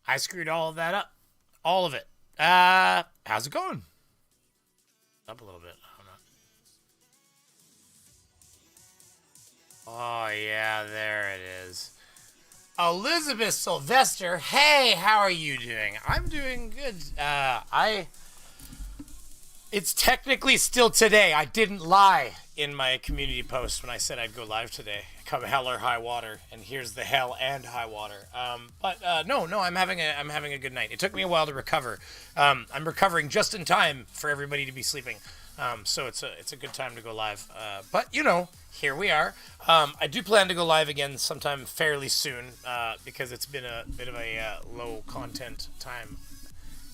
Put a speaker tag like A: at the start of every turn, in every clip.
A: I screwed all of that up. All of it. How's it going? Up a little bit. I don't know. Oh, yeah, there it is. Elizabeth Sylvester. Hey, how are you doing? I'm doing good. It's technically still today. I didn't lie in my community post when I said I'd go live today. Come hell or high water, and here's the hell and high water. No, I'm having a good night. It took me a while to recover. I'm recovering just in time for everybody to be sleeping. So it's a good time to go live. But you know, here we are. I do plan to go live again sometime fairly soon because it's been a bit of a low content time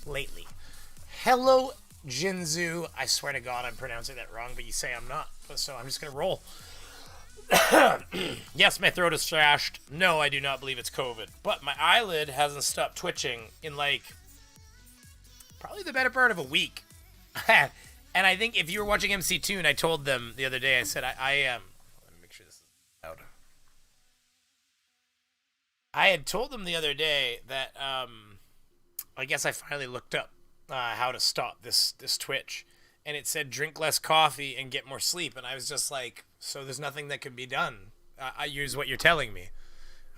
A: lately. Hello, Jinzu. I swear to God I'm pronouncing that wrong, but you say I'm not, so I'm just gonna roll. Yes, my throat is thrashed. No, I do not believe it's COVID, but my eyelid hasn't stopped twitching in like probably the better part of a week. And I think if you were watching MC Toon, I told them the other day, I said I let me make sure this is loud. I had told them the other day that I guess I finally looked up how to stop this twitch, and it said drink less coffee and get more sleep, and I was just like, so there's nothing that can be done. I use what you're telling me.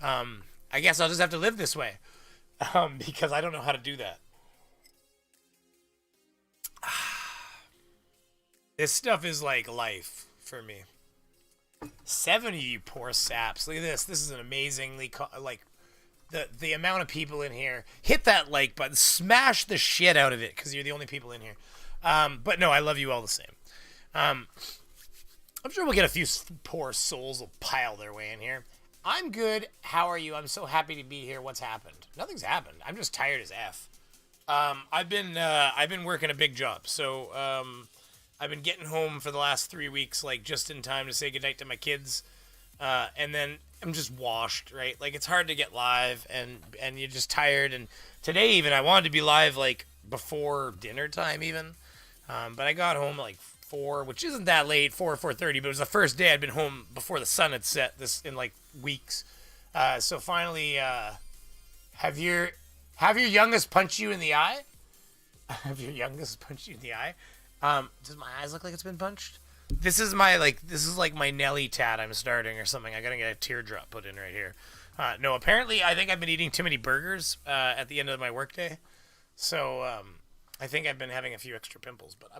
A: I guess I'll just have to live this way because I don't know how to do that. This stuff is like life for me. 70, you poor saps. Look at this. This is an amazingly like the amount of people in here. Hit that like button. Smash the shit out of it because you're the only people in here. But no, I love you all the same. I'm sure we'll get a few poor souls will pile their way in here. I'm good. How are you? I'm so happy to be here. What's happened? Nothing's happened. I'm just tired as F. I've been working a big job, so I've been getting home for the last 3 weeks, like just in time to say goodnight to my kids, and then I'm just washed, right? Like it's hard to get live, and you're just tired. And today even I wanted to be live like before dinner time even, but I got home at like 4, which isn't that late, 4:30, but it was the first day I'd been home before the sun had set this in like weeks. So finally, have your youngest punch you in the eye? Have your youngest punched you in the eye? Does my eyes look like it's been punched? This is like my Nelly tat I'm starting or something. I gotta get a teardrop put in right here. No, apparently I think I've been eating too many burgers at the end of my workday. So I think I've been having a few extra pimples, but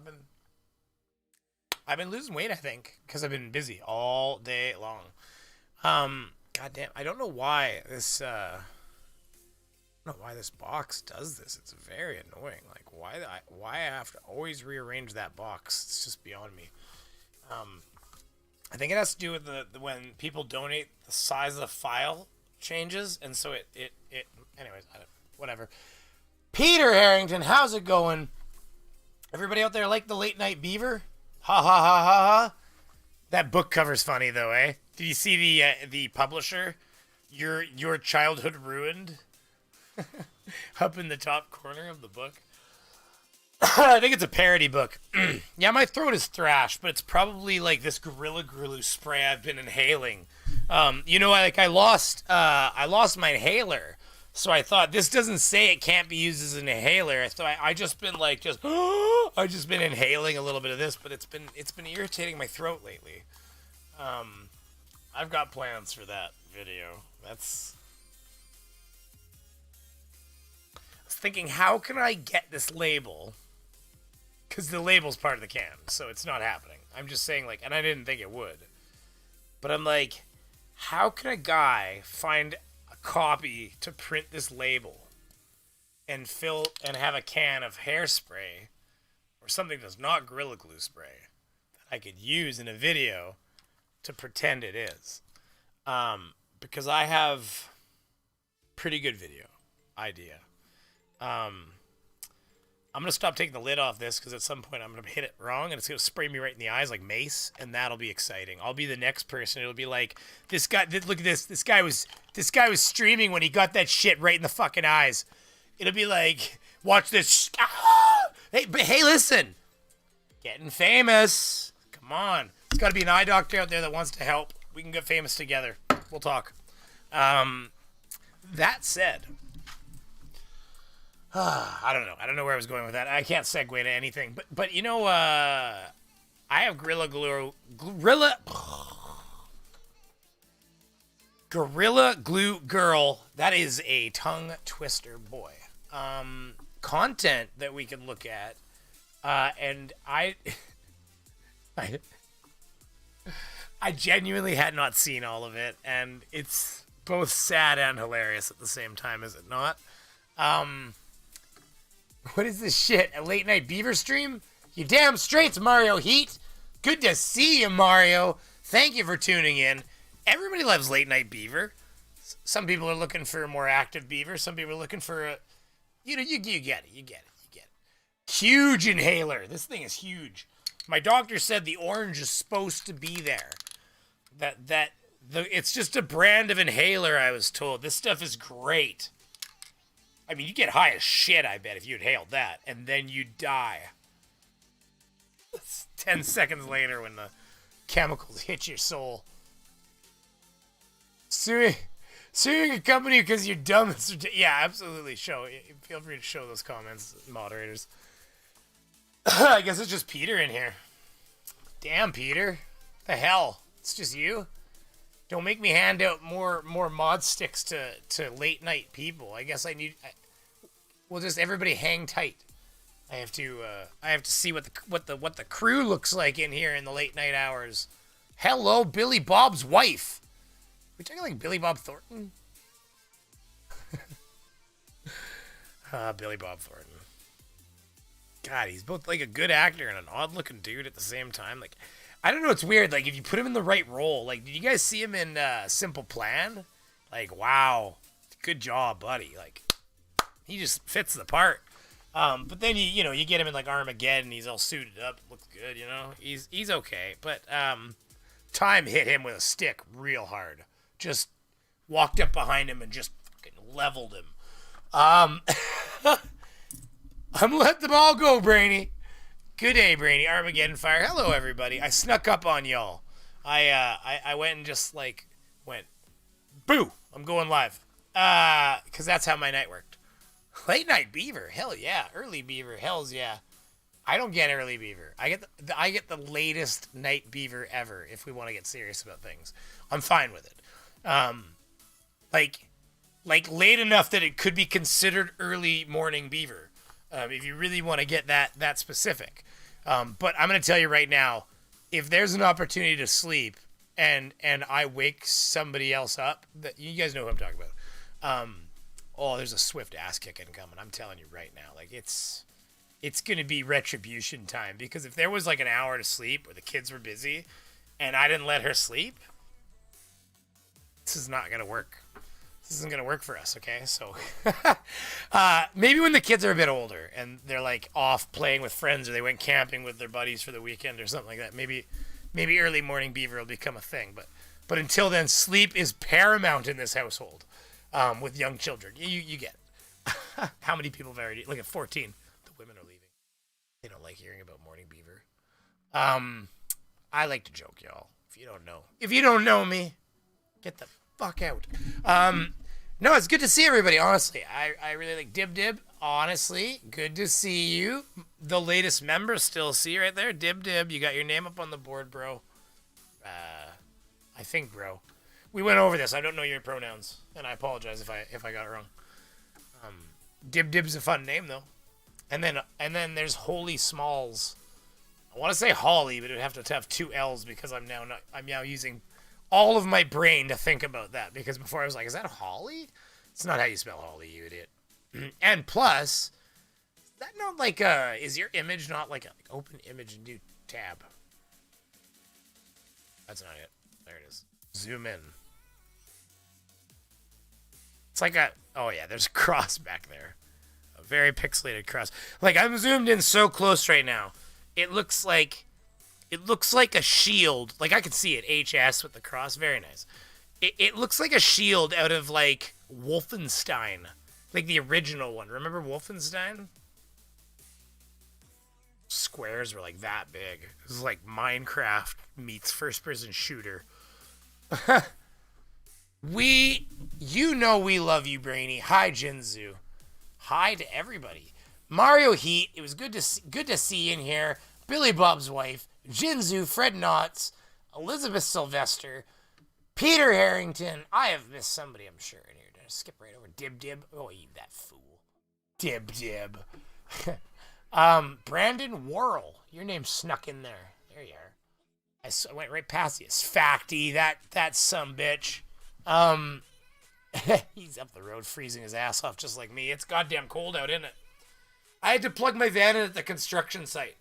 A: I've been losing weight, I think, because I've been busy all day long. God damn, I don't know why this box does this. It's very annoying. Like why I have to always rearrange that box. It's just beyond me. I think it has to do with the when people donate, the size of the file changes, and so it anyways, whatever. Peter Harrington, how's it going? Everybody out there like the Late Night Beaver? Ha ha ha ha ha. That book cover's funny though, eh? Did you see the publisher? Your childhood ruined. Up in the top corner of the book. I think it's a parody book. Yeah, my throat is thrashed, but it's probably like this Gorilla Glue spray I've been inhaling. I lost my inhaler, so I thought this doesn't say it can't be used as an inhaler. So I just been inhaling a little bit of this, but it's been irritating my throat lately. I've got plans for that video. Thinking, how can I get this label? Because the label's part of the can, so it's not happening. I'm just saying, like, and I didn't think it would. But I'm like, how can a guy find a copy to print this label and fill and have a can of hairspray or something that's not Gorilla Glue spray that I could use in a video to pretend it is? Because I have pretty good video idea. I'm going to stop taking the lid off this because at some point I'm going to hit it wrong and it's going to spray me right in the eyes like mace, and that'll be exciting. I'll be the next person. It'll be like, this guy, look at this. This guy was streaming when he got that shit right in the fucking eyes. It'll be like, watch this. Ah! Hey, listen. Getting famous. Come on. There's got to be an eye doctor out there that wants to help. We can get famous together. We'll talk. That said, I don't know. I don't know where I was going with that. I can't segue to anything. But you know, I have Gorilla Glue Girl. That is a tongue twister, boy. Content that we can look at, and I genuinely had not seen all of it, and it's both sad and hilarious at the same time, is it not? What is this shit? A late night Beaver stream? You damn straight, Mario Heat. Good to see you, Mario. Thank you for tuning in. Everybody loves late night Beaver. Some people are looking for a more active Beaver. Some people are looking for a, you get it. Huge inhaler. This thing is huge. My doctor said the orange is supposed to be there. It's just a brand of inhaler, I was told. This stuff is great. I mean, you get high as shit, I bet, if you inhaled that. And then you die. 10 seconds later when the chemicals hit your soul. Suing a company because you're dumb. Yeah, absolutely. Feel free to show those comments, moderators. I guess it's just Peter in here. Damn, Peter. The hell? It's just you? Don't make me hand out more mod sticks to late night people. I guess we'll just everybody hang tight. I have to see what the crew looks like in here in the late night hours. Hello, Billy Bob's wife. We talking like Billy Bob Thornton? Billy Bob Thornton. God, he's both like a good actor and an odd looking dude at the same time. Like, I don't know, it's weird. Like, if you put him in the right role, like, did you guys see him in Simple Plan? Like, wow, good job, buddy. Like, he just fits the part. But then you get him in like Armageddon. He's all suited up, looks good. He's okay. But time hit him with a stick real hard. Just walked up behind him and just fucking leveled him. I'm let them all go, Brainy. Good day, Brainy. Armageddon Fire. Hello, everybody. I snuck up on y'all. I went and just went, boo, I'm going live. Because that's how my night worked. Late night Beaver. Hell yeah. Early Beaver. Hells yeah. I don't get early Beaver. I get the latest night Beaver ever if we want to get serious about things. I'm fine with it. Like late enough that it could be considered early morning Beaver. If you really want to get that specific. But I'm going to tell you right now, if there's an opportunity to sleep and I wake somebody else up, that you guys know who I'm talking about. There's a swift ass kicking coming. I'm telling you right now. Like, it's going to be retribution time, because if there was like an hour to sleep or the kids were busy and I didn't let her sleep, this is not going to work. This isn't going to work for us, okay? So maybe when the kids are a bit older and they're like off playing with friends, or they went camping with their buddies for the weekend or something like that, maybe early morning Beaver will become a thing. But until then, sleep is paramount in this household with young children. You get it. How many people have already... Look at 14. The women are leaving. They don't like hearing about morning Beaver. I like to joke, y'all. If you don't know me, get the fuck out. No, it's good to see everybody, honestly. I really like Dib. Honestly, good to see you. The latest member, still see right there. Dib, you got your name up on the board, bro. I think, bro. We went over this. I don't know your pronouns, and I apologize if I got it wrong. Dib's a fun name, though. And then there's Holy Smalls. I want to say Holly, but it would have to have two L's, because I'm now using all of my brain to think about that, because before I was like, is that Holly? It's not how you spell Holly, you idiot. And plus, is that not like is your image not like open image and do tab? That's not it. There it is. Zoom in. It's like oh yeah, there's a cross back there. very pixelated cross. Like I'm zoomed in so close right now. It looks like a shield. Like I can see it, HS with the cross. Very nice. It looks like a shield out of like Wolfenstein, like the original one. Remember Wolfenstein? Squares were like that big. It was like Minecraft meets first-person shooter. You know we love you, Brainy. Hi, Jinzu. Hi to everybody. Mario Heat. It was good to see you in here. Billy Bob's wife, Jinzu, Fred Knotts, Elizabeth Sylvester, Peter Harrington. I have missed somebody, I'm sure, in here. Did I skip right over Dib Dib? Oh, you that fool. Dib Dib. Brandon Worrell. Your name snuck in there. There you are. I went right past you. Facty, that sumbitch. He's up the road freezing his ass off just like me. It's goddamn cold out, isn't it? I had to plug my van in at the construction site.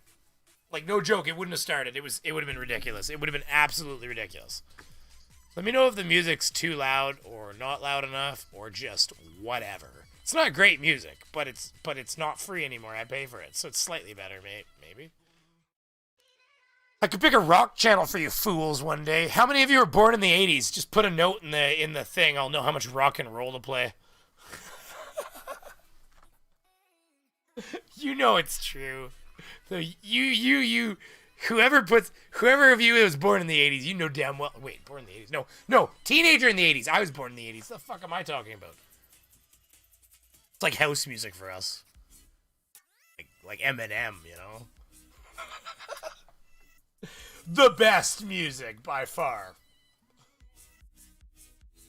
A: Like, no joke, it wouldn't have started. It would have been ridiculous. It would have been absolutely ridiculous. Let me know if the music's too loud or not loud enough or just whatever. It's not great music, but it's not free anymore. I pay for it, so it's slightly better, maybe. I could pick a rock channel for you fools one day. How many of you were born in the 80s? Just put a note in the thing. I'll know how much rock and roll to play. You know it's true. So whoever of you was born in the 80s, you know damn well. Wait, born in the 80s? No, teenager in the 80s. I was born in the 80s. The fuck am I talking about? It's like house music for us. Like Eminem, you know? The best music by far.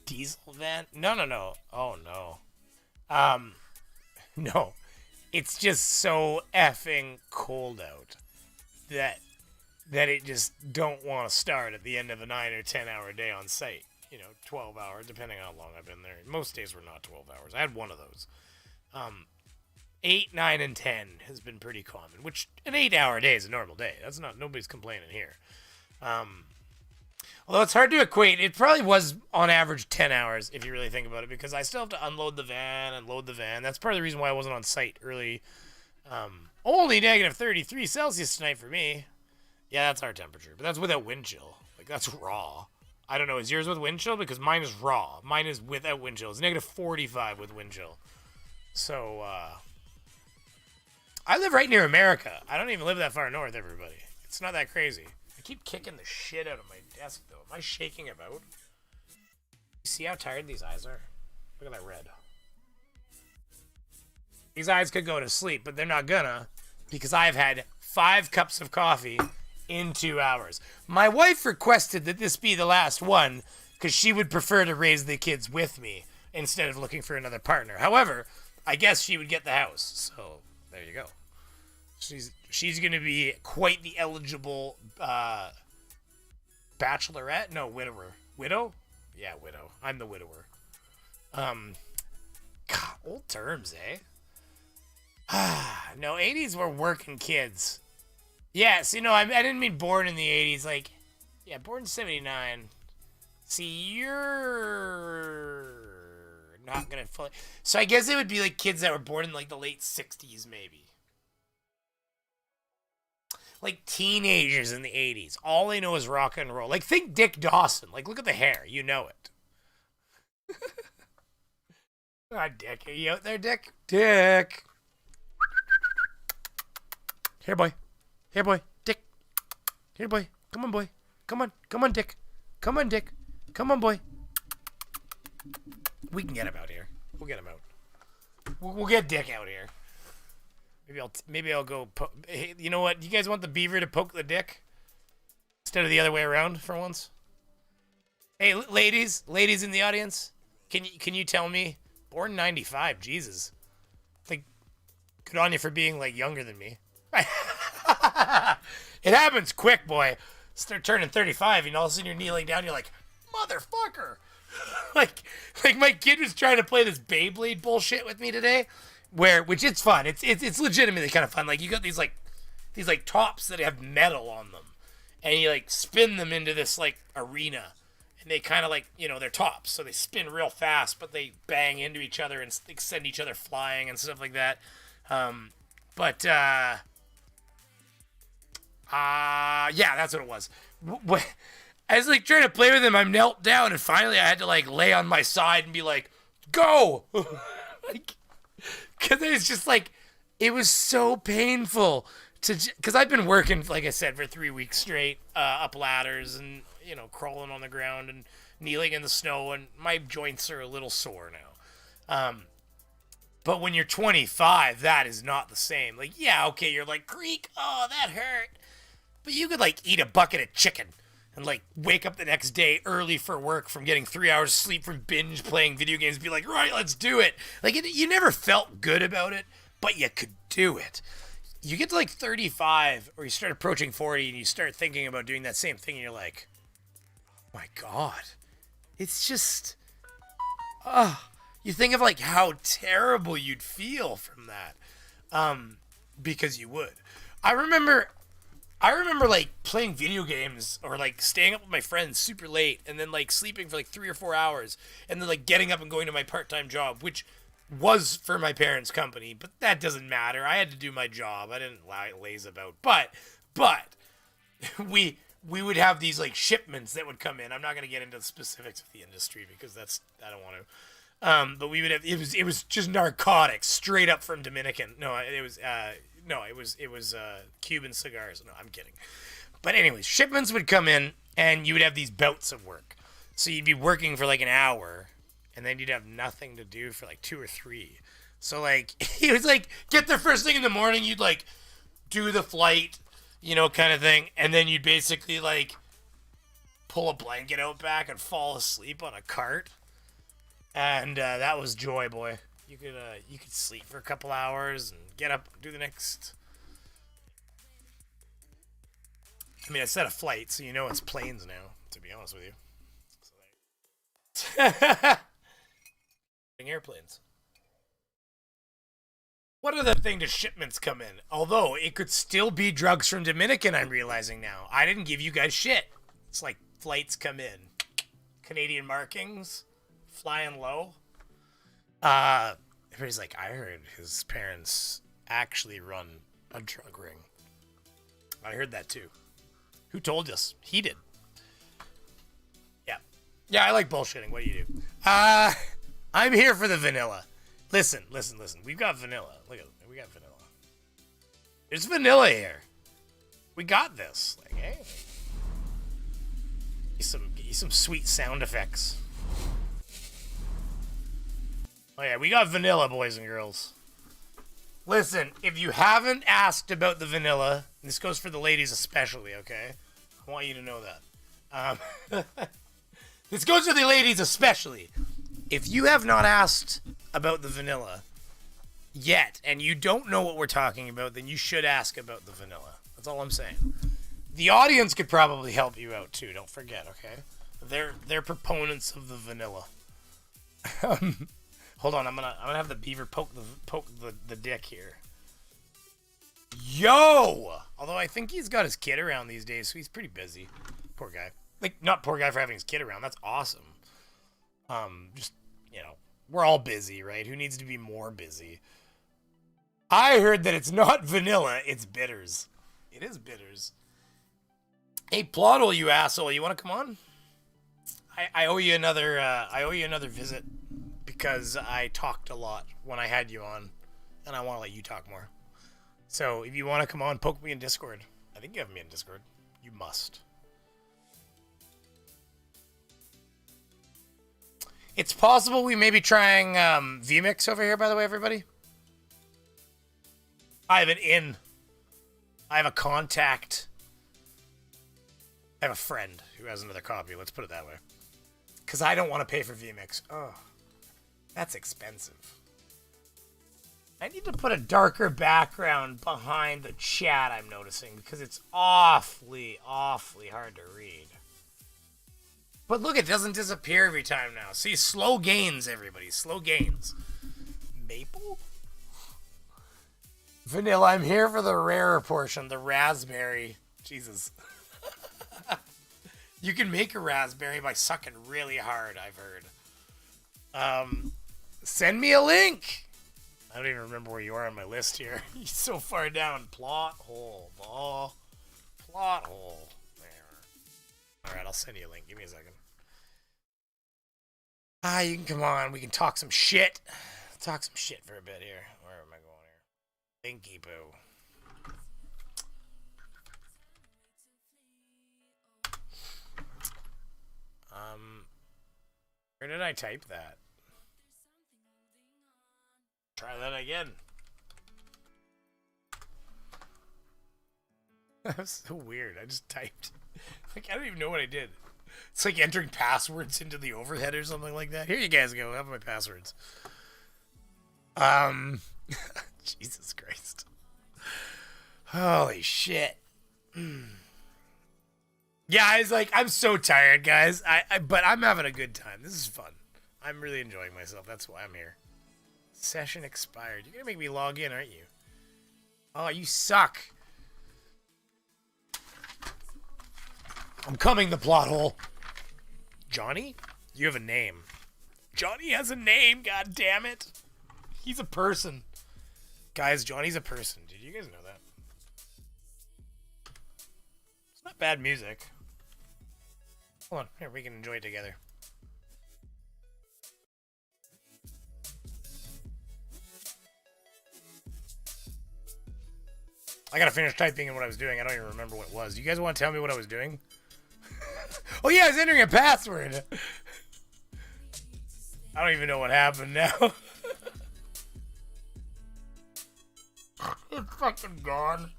A: Diesel van? No. Oh no. No. It's just so effing cold out that it just don't want to start at the end of a 9 or 10 hour day on site. 12 hours, depending on how long I've been there. Most days were not 12 hours. I had one of those. 8, 9, and 10 has been pretty common, which an 8-hour day is a normal day. Nobody's complaining here. Although it's hard to equate, it probably was on average 10 hours if you really think about it, because I still have to unload the van and load the van. That's part of the reason why I wasn't on site early. Only negative 33 Celsius tonight for me. Yeah, that's our temperature, but that's without wind chill. Like, that's raw. I don't know, is yours with wind chill? Because mine is raw. Mine is without wind chill. It's negative 45 with wind chill. So, I live right near America. I don't even live that far north, everybody. It's not that crazy. I keep kicking the shit out of my desk, though. Am I shaking about? You see how tired these eyes are? Look at that red. These eyes could go to sleep, but they're not gonna, because I've had 5 cups of coffee in 2 hours. My wife requested that this be the last one, because she would prefer to raise the kids with me instead of looking for another partner. However, I guess she would get the house, so there you go. She's going to be quite the eligible bachelorette. No, widower. Widow? Yeah, widow. I'm the widower. God, old terms, eh? No, 80s were working kids. Yeah, see, no, I didn't mean born in the 80s. Like, yeah, born in 79. See, you're not going to fully... So I guess it would be like kids that were born in like the late 60s, maybe. Like teenagers in the 80s. All they know is rock and roll. Like, think Dick Dawson. Like, look at the hair. You know it. Ah, Dick. Are you out there, Dick? Dick. Here, boy. Here, boy. Dick. Here, boy. Come on, boy. Come on. Come on, Dick. Come on, Dick. Come on, boy. We can get him out here. We'll get him out. We'll get Dick out here. Maybe I'll go. Hey, you know what? You guys want the beaver to poke the dick instead of the other way around for once? Hey, ladies in the audience, can you tell me? Born 95, Jesus. Like, good on you for being like younger than me. It happens quick, boy. Start turning 35, and all of a sudden you're kneeling down. You're like, motherfucker. like my kid was trying to play this Beyblade bullshit with me today. Which it's fun. It's legitimately kind of fun. Like, you got these tops that have metal on them, and you like spin them into this like arena, and they kind of like, they're tops, so they spin real fast, but they bang into each other and send each other flying and stuff like that. But yeah, that's what it was. I was like trying to play with him. I knelt down, and finally I had to like lay on my side and be like, "Go!" Like, because it was just like, it was so painful because I've been working, like I said, for 3 weeks straight, up ladders and crawling on the ground and kneeling in the snow, and my joints are a little sore now. But when you're 25, that is not the same. Like, yeah, okay, you're like, creak, oh, that hurt. But you could, like, eat a bucket of chicken and, like, wake up the next day early for work from getting 3 hours sleep from binge playing video games and be like, right, let's do it. Like, you never felt good about it, but you could do it. You get to, like, 35 or you start approaching 40 and you start thinking about doing that same thing and you're like, oh, my God. It's just... you think of like how terrible you'd feel from that, because you would. I remember like playing video games or like staying up with my friends super late and then like sleeping for like 3 or 4 hours and then like getting up and going to my part-time job, which was for my parents' company, but that doesn't matter. I had to do my job. I didn't laze about, but we would have these like shipments that would come in. I'm not going to get into the specifics of the industry because I don't want to. But we would have, it was just narcotics straight up from Dominican. No, it was Cuban cigars. No, I'm kidding. But anyways, shipments would come in and you would have these bouts of work. So you'd be working for like an hour and then you'd have nothing to do for like 2 or 3. So like, it was like, get there first thing in the morning, you'd like do the flight, kind of thing. And then you'd basically like pull a blanket out back and fall asleep on a cart. And that was joy, boy. You could sleep for a couple hours and get up and do the next. I mean, I said a flight, so it's planes now. To be honest with you, so airplanes. What other thing do shipments come in? Although it could still be drugs from Dominican. I'm realizing now. I didn't give you guys shit. It's like flights come in, Canadian markings. Flying low. Everybody's like, I heard his parents actually run a drug ring. I heard that too. Who told us? He did. Yeah, I like bullshitting. What do you do? I'm here for the vanilla. Listen. We've got vanilla. Look at it. We got vanilla. There's vanilla here. We got this. Like, hey. Get you some sweet sound effects. Oh yeah, we got vanilla, boys and girls. Listen, if you haven't asked about the vanilla, and this goes for the ladies especially, okay? I want you to know that. This goes for the ladies especially. If you have not asked about the vanilla yet, and you don't know what we're talking about, then you should ask about the vanilla. That's all I'm saying. The audience could probably help you out too, don't forget, okay? They're proponents of the vanilla. Hold on, I'm gonna have the beaver poke the dick here. Yo! Although I think he's got his kid around these days, so he's pretty busy. Poor guy. Like, not poor guy for having his kid around. That's awesome. Just, we're all busy, right? Who needs to be more busy? I heard that it's not vanilla, it's bitters. It is bitters. Hey, Ploddle, you asshole, you want to come on? I owe you another visit. Because I talked a lot when I had you on, and I want to let you talk more. So if you want to come on, poke me in Discord. I think you have me in Discord. You must. It's possible we may be trying vMix over here, by the way, everybody. I have an in. I have a contact. I have a friend who has another copy. Let's put it that way. Because I don't want to pay for vMix. Oh. That's expensive. I need to put a darker background behind the chat, I'm noticing, because it's awfully hard to read. But look, it doesn't disappear every time now. See, slow gains, everybody. Slow gains. Maple? Vanilla, I'm here for the rarer portion, the raspberry. Jesus. You can make a raspberry by sucking really hard, I've heard. Send me a link. I don't even remember where you are on my list here. You're so far down. Plot hole. Ball. Plot hole. There. Alright, I'll send you a link. Give me a second. You can come on. We can talk some shit. Talk some shit for a bit here. Where am I going here? Linky poo. Where did I type that? Try that again. That was so weird. I just typed. Like, I don't even know what I did. It's like entering passwords into the overhead or something like that. Here you guys go. I have my passwords. Jesus Christ. Holy shit. Yeah, I'm so tired, guys. But I'm having a good time. This is fun. I'm really enjoying myself. That's why I'm here. Session expired. You're gonna make me log in, aren't you? Oh, you suck. I'm coming, the plot hole. Johnny? You have a name. Johnny has a name, god damn it. He's a person. Guys, Johnny's a person. Did you guys know that? It's not bad music. Hold on, here, we can enjoy it together. I gotta finish typing in what I was doing. I don't even remember what it was. You guys want to tell me what I was doing? Oh yeah, I was entering a password. I don't even know what happened now. It's fucking gone.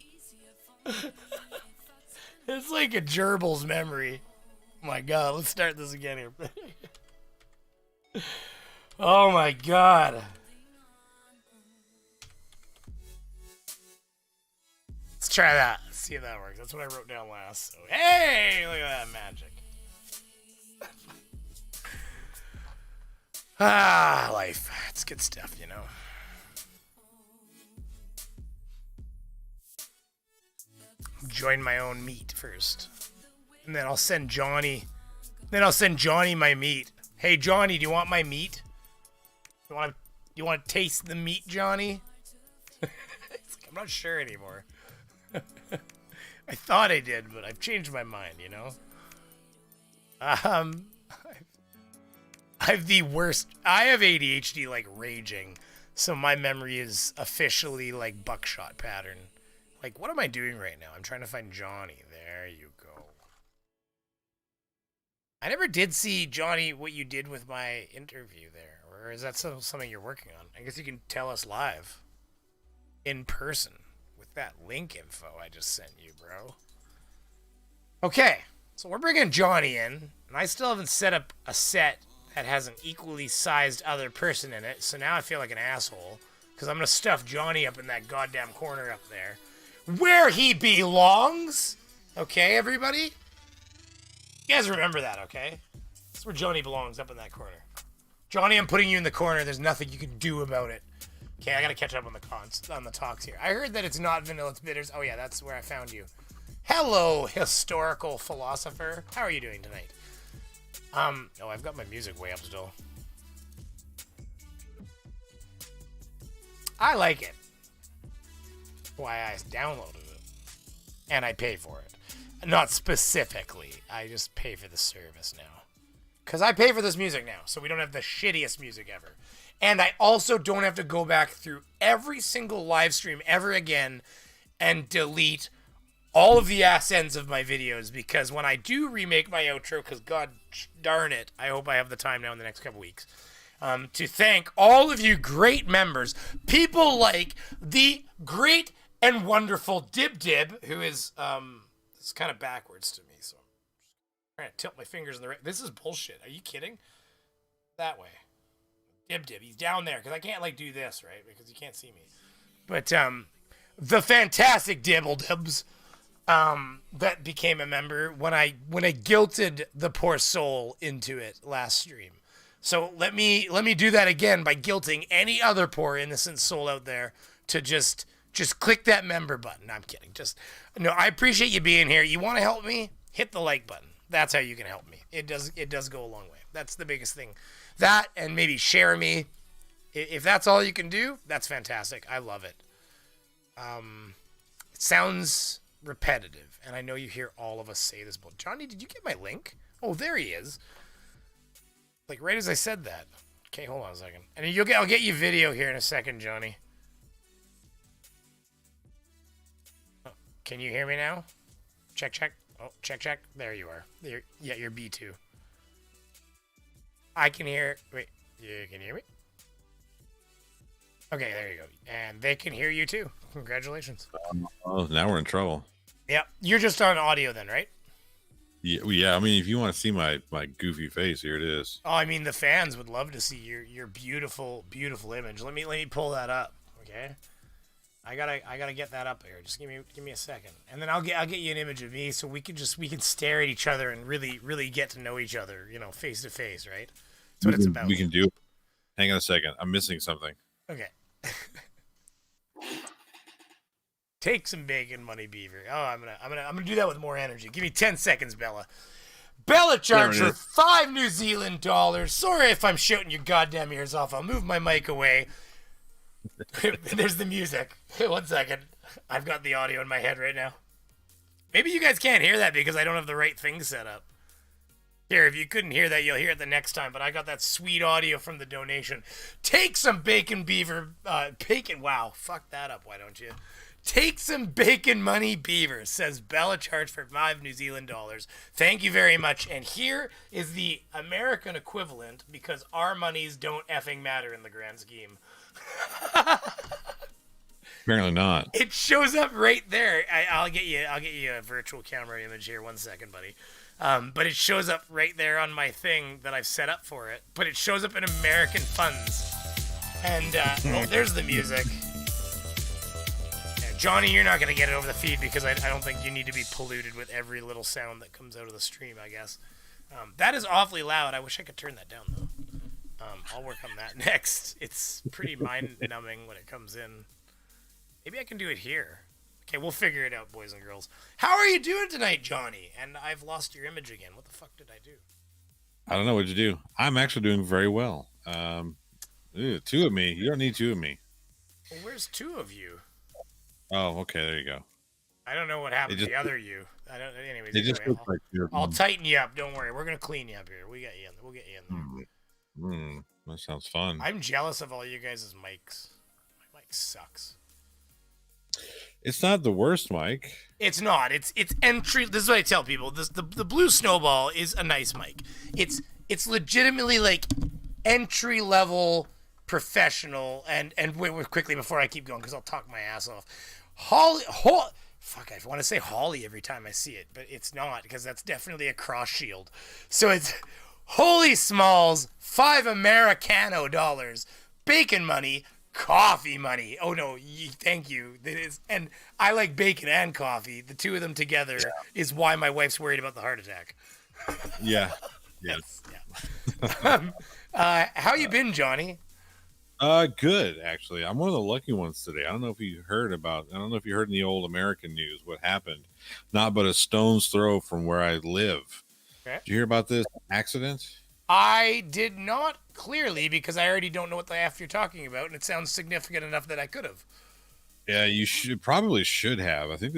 A: It's like a gerbil's memory. Oh my god, let's start this again here. Oh my god. Let's try that. Let's see if that works. That's what I wrote down last. So, hey, look at that magic. Life. It's good stuff, you know. Join my own meat first. And then I'll send Johnny. Then I'll send Johnny my meat. Hey Johnny, do you want my meat? You want to taste the meat, Johnny? I'm not sure anymore. I thought I did, but I've changed my mind, you know? I've the worst. I have ADHD like raging, so my memory is officially like buckshot pattern. Like, what am I doing right now? I'm trying to find Johnny. There you go. I never did see, Johnny, what you did with my interview there. Or is that something you're working on? I guess you can tell us live. In person. With that link info I just sent you, bro. Okay. So we're bringing Johnny in. And I still haven't set up a set that has an equally sized other person in it. So now I feel like an asshole. Because I'm going to stuff Johnny up in that goddamn corner up there. Where he belongs. Okay, everybody? You guys remember that, okay? That's where Johnny belongs, up in that corner. Johnny, I'm putting you in the corner. There's nothing you can do about it. Okay, I gotta catch up on the talks here. I heard that it's not vanilla, it's bitters. Oh yeah, that's where I found you. Hello, historical philosopher. How are you doing tonight? Oh, I've got my music way up still. I like it. Why I downloaded it. And I pay for it. Not specifically. I just pay for the service now. Because I pay for this music now, so we don't have the shittiest music ever. And I also don't have to go back through every single live stream ever again and delete all of the ass ends of my videos, because when I do remake my outro, because god darn it, I hope I have the time now in the next couple weeks, to thank all of you great members, people like the great and wonderful Dib Dib, who is, it's kind of backwards to me, so I'm trying to tilt my fingers in the right. This is bullshit. Are you kidding? That way. Dib Dib, he's down there, because I can't, like, do this, right? Because you can't see me. But, the fantastic Dibble Dibs, that became a member when I guilted the poor soul into it last stream. So let me do that again by guilting any other poor innocent soul out there to just click that member button. No, I'm kidding. No, I appreciate you being here. You want to help me? Hit the like button. That's how you can help me. It does go a long way. That's the biggest thing. That, and maybe share me. If that's all you can do, that's fantastic. I love it. It sounds repetitive, and I know you hear all of us say this, but Johnny, did you get my link? Oh, there he is. Like right as I said that. Okay, hold on a second. And I'll get you video here in a second, Johnny. Oh, can you hear me now? Check, check. Oh, check, check. There you are. You're B2. I can hear. Wait, you can hear me? Okay, there you go. And they can hear you too. Congratulations.
B: Oh, now we're in trouble.
A: Yeah, you're just on audio then, right?
B: Yeah. I mean, if you want to see my goofy face, here it is.
A: Oh, I mean, the fans would love to see your beautiful, beautiful image. Let me pull that up, okay? I gotta get that up here. Just give me a second, and then I'll get you an image of me, so we can stare at each other and really get to know each other, face to face, right? That's what it's about.
B: We can do. Hang on a second. I'm missing something.
A: Okay. Take some bacon, Money Beaver. Oh, I'm gonna do that with more energy. Give me 10 seconds, Bella. Bella charged for $5 New Zealand dollars. Sorry if I'm shouting your goddamn ears off. I'll move my mic away. There's the music. 1 second. I've got the audio in my head right now. Maybe you guys can't hear that because I don't have the right thing set up. Here, if you couldn't hear that, you'll hear it the next time. But I got that sweet audio from the donation. Take some bacon, Beaver. Bacon. Wow. Fuck that up. Why don't you? Take some bacon, Money Beaver, says Bella charged for $5 New Zealand dollars. Thank you very much. And here is the American equivalent because our monies don't effing matter in the grand scheme.
B: Apparently not.
A: It shows up right there. I'll get you a virtual camera image here. 1 second, buddy. But it shows up right there on my thing that I've set up for it. But it shows up in American funds. And there's the music. Johnny, you're not going to get it over the feed because I don't think you need to be polluted with every little sound that comes out of the stream, I guess. That is awfully loud. I wish I could turn that down, though. I'll work on that next. It's pretty mind-numbing when it comes in. Maybe I can do it here. Okay, we'll figure it out, boys and girls. How are you doing tonight, Johnny? And I've lost your image again. What the fuck did I do?
B: I don't know what to do. I'm actually doing very well. Two of me. You don't need two of me.
A: Well, where's two of you?
B: Oh, okay. There you go.
A: I don't know what happened to the other you. I don't. Anyways,
B: it just looks like
A: I'll tighten you up. Don't worry. We're gonna clean you up here. We'll get you in there.
B: That sounds fun.
A: I'm jealous of all you guys' mics. My mic sucks.
B: It's not the worst mic.
A: It's not. It's entry. This is what I tell people. The Blue Snowball is a nice mic. It's legitimately like entry level professional. And wait quickly before I keep going because I'll talk my ass off. Fuck, I want to say Holly every time I see it, but it's not because that's definitely a cross shield. So it's Holy Smalls, $5 Americano dollars, bacon money, coffee money. Oh no, thank you. And I like bacon and coffee. The two of them together is why my wife's worried about the heart attack.
B: Yeah. Yes.
A: Yeah. How you been, Johnny?
B: Good actually. I'm one of the lucky ones today. I don't know if you heard in the old American news what happened. Not but a stone's throw from where I live. Okay. Did you hear about this accident?
A: I did not clearly because I already don't know what the F you're talking about, and it sounds significant enough that I could have.
B: Yeah, you probably should have. I know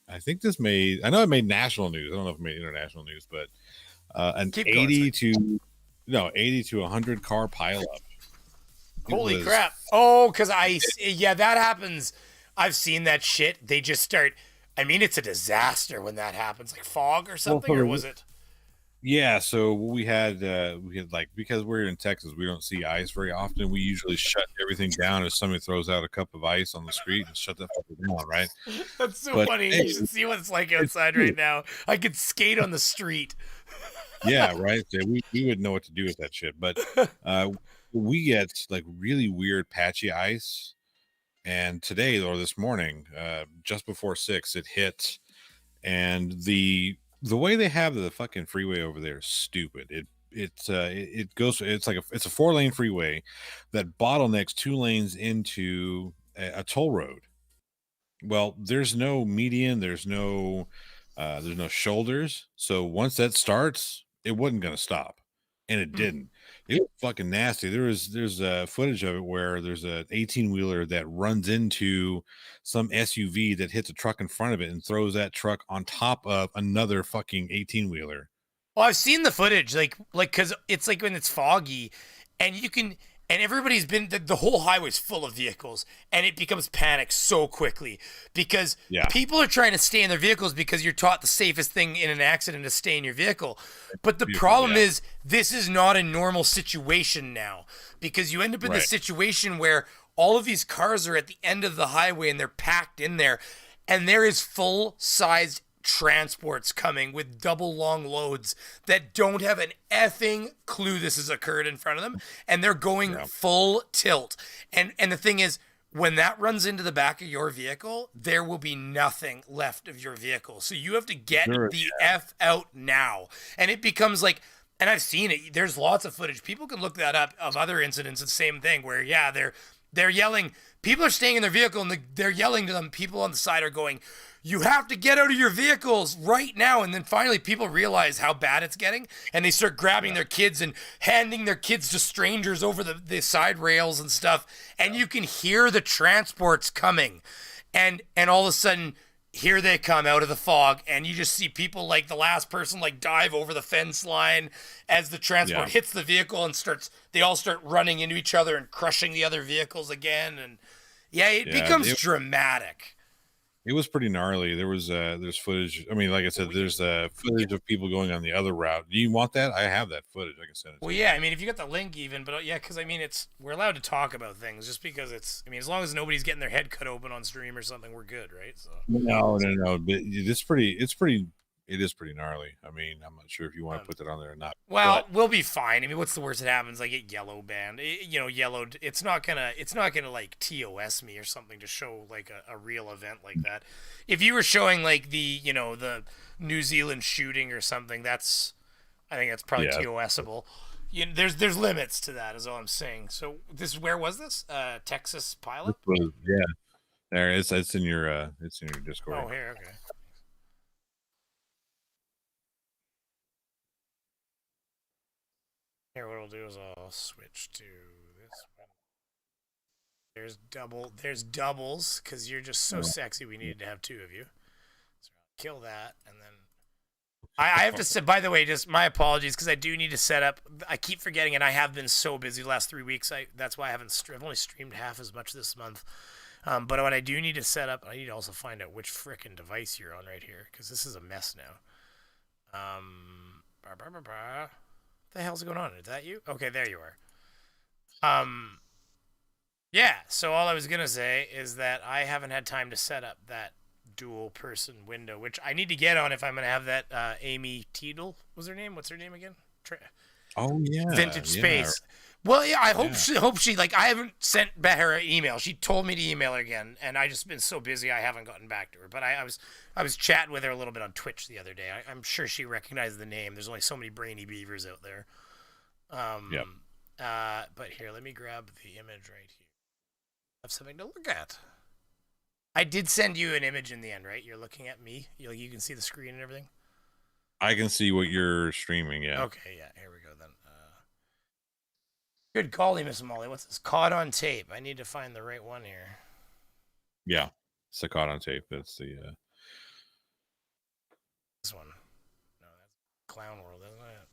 B: it made national news. I don't know if it made international news, but an 80 to 100 car pileup.
A: Holy crap. Oh, because that happens. I've seen that shit. They just start, it's a disaster when that happens. Like fog or something, or was it?
B: Yeah, so we had because we're in Texas, we don't see ice very often. We usually shut everything down if somebody throws out a cup of ice on the street and shut that fucker down, right?
A: That's so funny. You should see what it's like outside right now. I could skate on the street.
B: Yeah, right. So we would know what to do with that shit. But we get like really weird patchy ice. And today or this morning, just before 6, it hit, and the way they have the fucking freeway over there is stupid. It's a 4-lane freeway that bottlenecks 2 lanes into a toll road. Well, there's no median, there's no shoulders. So once that starts, it wasn't going to stop. and it didn't. It was fucking nasty. There's footage of it where there's a 18-wheeler that runs into some SUV that hits a truck in front of it and throws that truck on top of another fucking 18-wheeler.
A: Well, I've seen the footage, because it's like when it's foggy, and you can, and everybody's been, the whole highway's full of vehicles, and it becomes panic so quickly because
B: Yeah.
A: people are trying to stay in their vehicles because you're taught the safest thing in an accident is stay in your vehicle. But the problem
B: yeah.
A: is, this is not a normal situation now because you end up in this situation where all of these cars are at the end of the highway and they're packed in there, and there is full-sized transports coming with double long loads that don't have an effing clue this has occurred in front of them, and they're going full tilt. And the thing is, when that runs into the back of your vehicle, there will be nothing left of your vehicle. So you have to get the F out now. And it becomes like, and I've seen it, there's lots of footage. People can look that up of other incidents, the same thing where, yeah, they're yelling. People are staying in their vehicle and they're yelling to them. People on the side are going, you have to get out of your vehicles right now. And then finally people realize how bad it's getting, and they start grabbing their kids and handing their kids to strangers over the side rails and stuff. And you can hear the transports coming. And all of a sudden, here they come out of the fog, and you just see people like the last person like dive over the fence line as the transport hits the vehicle and they all start running into each other and crushing the other vehicles again. And it becomes dramatic.
B: It was pretty gnarly. There's footage. I mean, like I said, there's footage of people going on the other route. Do you want that? I have that footage. I can send it.
A: Well, yeah. I mean, if you got the link, even, but because I mean, we're allowed to talk about things just because I mean, as long as nobody's getting their head cut open on stream or something, we're good, right? So.
B: No. But it is pretty gnarly. I mean, I'm not sure if you want to put that on there or not.
A: Well, we'll be fine. I mean, what's the worst that happens? I get yellow banned. Yellowed. It's not gonna like TOS me or something to show like a real event like that. If you were showing like the New Zealand shooting or something, I think that's probably TOSable. There's limits to that, is all I'm saying. So where was this? Texas pilot?
B: There it's in your Discord.
A: Oh, here, okay. Here, what I'll do is I'll switch to this one. There's doubles, because you're just so sexy, we needed to have two of you. So I'll kill that, and then... I have to say, by the way, just my apologies, because I do need to set up... I keep forgetting, and I have been so busy the last 3 weeks, that's why I've only streamed half as much this month. But what I do need to set up, I need to also find out which frickin' device you're on right here, because this is a mess now. What the hell's going on? Is that you? Okay, there you are. Yeah, so all I was gonna say is that I haven't had time to set up that dual person window, which I need to get on if I'm gonna have that Amy Teedle, was her name? What's her name again?
B: Oh yeah.
A: Vintage Space. Well, yeah, I hope she like, I haven't sent back her an email. She told me to email her again, and I just been so busy I haven't gotten back to her. But I was chatting with her a little bit on Twitch the other day. I'm sure she recognized the name. There's only so many Brainy Beavers out there. But here, let me grab the image right here. I have something to look at. I did send you an image in the end, right? You're looking at me. You can see the screen and everything.
B: I can see what you're streaming. Yeah.
A: Okay. Yeah. Here we go then. Good golly, Miss Molly. What's this? Caught on tape. I need to find the right one here.
B: Yeah, it's a caught on tape. That's the
A: this one. No, that's Clown World, isn't it?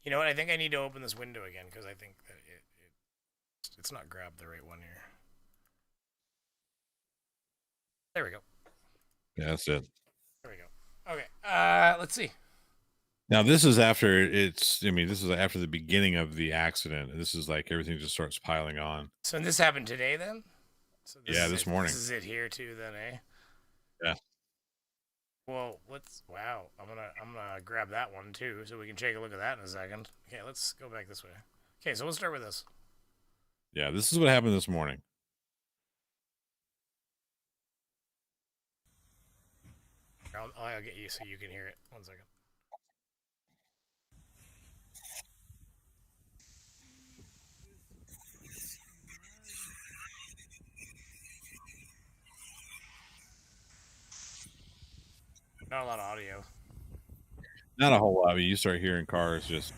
A: You know what? I think I need to open this window again because I think that it's not grabbed the right one here. There we go.
B: Yeah, that's it.
A: There we go. Okay. Let's see.
B: Now this is after this is after the beginning of the accident. This is like everything just starts piling on.
A: So this happened today then? So
B: this morning.
A: This is it here too then, eh?
B: Yeah.
A: Well, wow. I'm gonna grab that one too, so we can take a look at that in a second. Okay, let's go back this way. Okay, so we'll start with this.
B: Yeah, this is what happened this morning.
A: I'll get you so you can hear it. 1 second. Not a lot of audio.
B: Not a whole lot. I mean, you start hearing cars just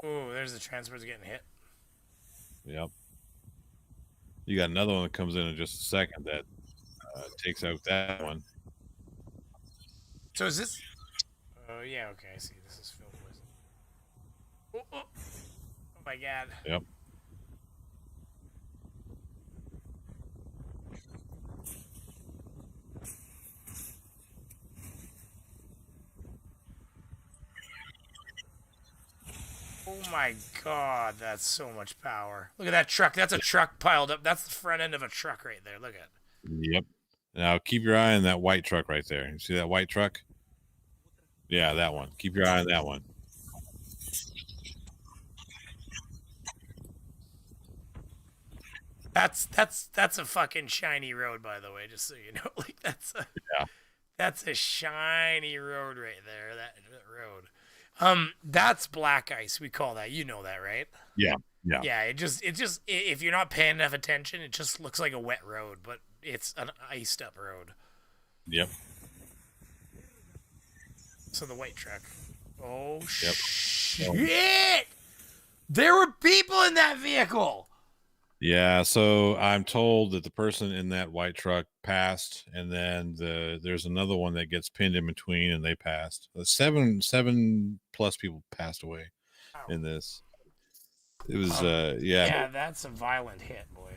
A: Ooh, there's the transport's getting hit.
B: Yep. You got another one that comes in just a second that takes out that one.
A: So is this? Oh yeah, okay. I see. This is filled with. Oh my god.
B: Yep.
A: Oh my god, that's so much power. Look at that truck. That's a truck piled up. That's the front end of a truck right there. Look at it.
B: Yep. Now keep your eye on that white truck right there. You see that white truck? Yeah, that one. Keep your eye on that one.
A: That's a fucking shiny road, by the way, just so you know. Like that's a shiny road right there. That road. That's black ice. We call that. You know that, right?
B: Yeah. Yeah.
A: Yeah. If you're not paying enough attention, it just looks like a wet road, but it's an iced up road.
B: Yep.
A: So the white truck. Oh
B: Yep.
A: shit! There were people in that vehicle.
B: Yeah, so I'm told that the person in that white truck passed, and then there's another one that gets pinned in between, and they passed. Seven plus people passed away
A: Wow.
B: in this. It was
A: Yeah, that's a violent hit, boy.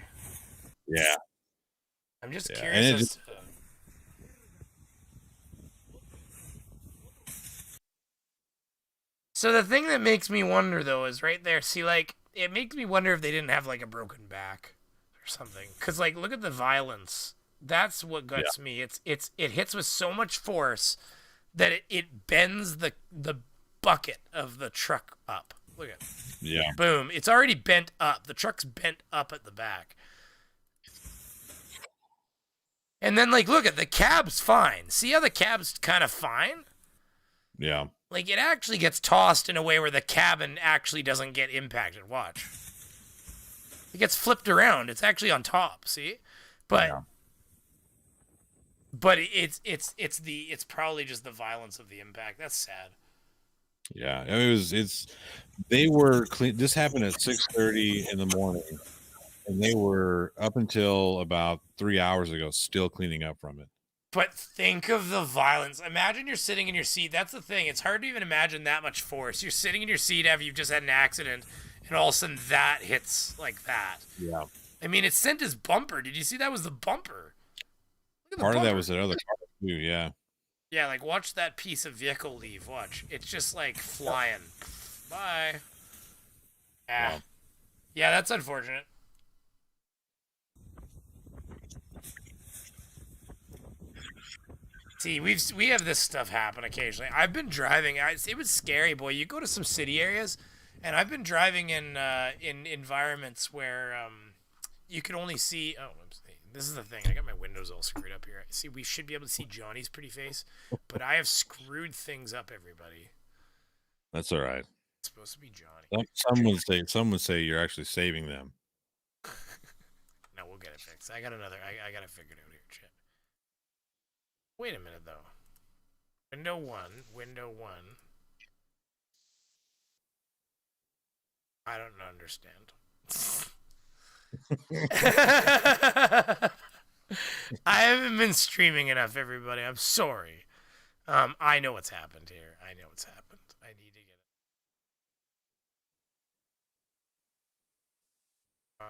B: yeah.
A: I'm just
B: Yeah,
A: curious
B: and
A: as to. So the thing that makes me wonder though is right there. See, like it makes me wonder if they didn't have like a broken back or something. Cause like look at the violence. That's what guts me. It hits with so much force that it bends the bucket of the truck up. Look at it.
B: Yeah.
A: Boom. It's already bent up. The truck's bent up at the back. And then like look at the cab's fine. See how the cab's kind of fine?
B: Yeah.
A: Like it actually gets tossed in a way where the cabin actually doesn't get impacted. Watch. It gets flipped around. It's actually on top, see? But
B: Yeah.
A: but it's probably just the violence of the impact. That's sad.
B: Yeah. I mean, they were clean. This happened at 6:30 in the morning, and they were up until about 3 hours ago still cleaning up from it.
A: But think of the violence. Imagine you're sitting in your seat. That's the thing. It's hard to even imagine that much force. You're sitting in your seat after you've just had an accident, and all of a sudden that hits like that.
B: Yeah.
A: I mean, it sent his bumper. Did you see that was the bumper? Look at the
B: Part of
A: bumper.
B: that was that other car too, yeah.
A: Yeah, like watch that piece of vehicle leave. Watch. It's just like flying. Bye. Yeah. Yeah, that's unfortunate. See, we have this stuff happen occasionally. I've been driving. It was scary, boy. You go to some city areas, and I've been driving in environments where you can only see. Oh, this is the thing. I got my windows all screwed up here. See, we should be able to see Johnny's pretty face, but I have screwed things up. Everybody.
B: That's all right.
A: It's supposed to be Johnny.
B: Some would say you're actually saving them.
A: No, we'll get it fixed. I got another. I got it figured out here. Shit. Wait a minute, though. Window 1. Window 1. I don't understand. I haven't been streaming enough, everybody. I'm sorry. I know what's happened here. I know what's happened. I need to get it.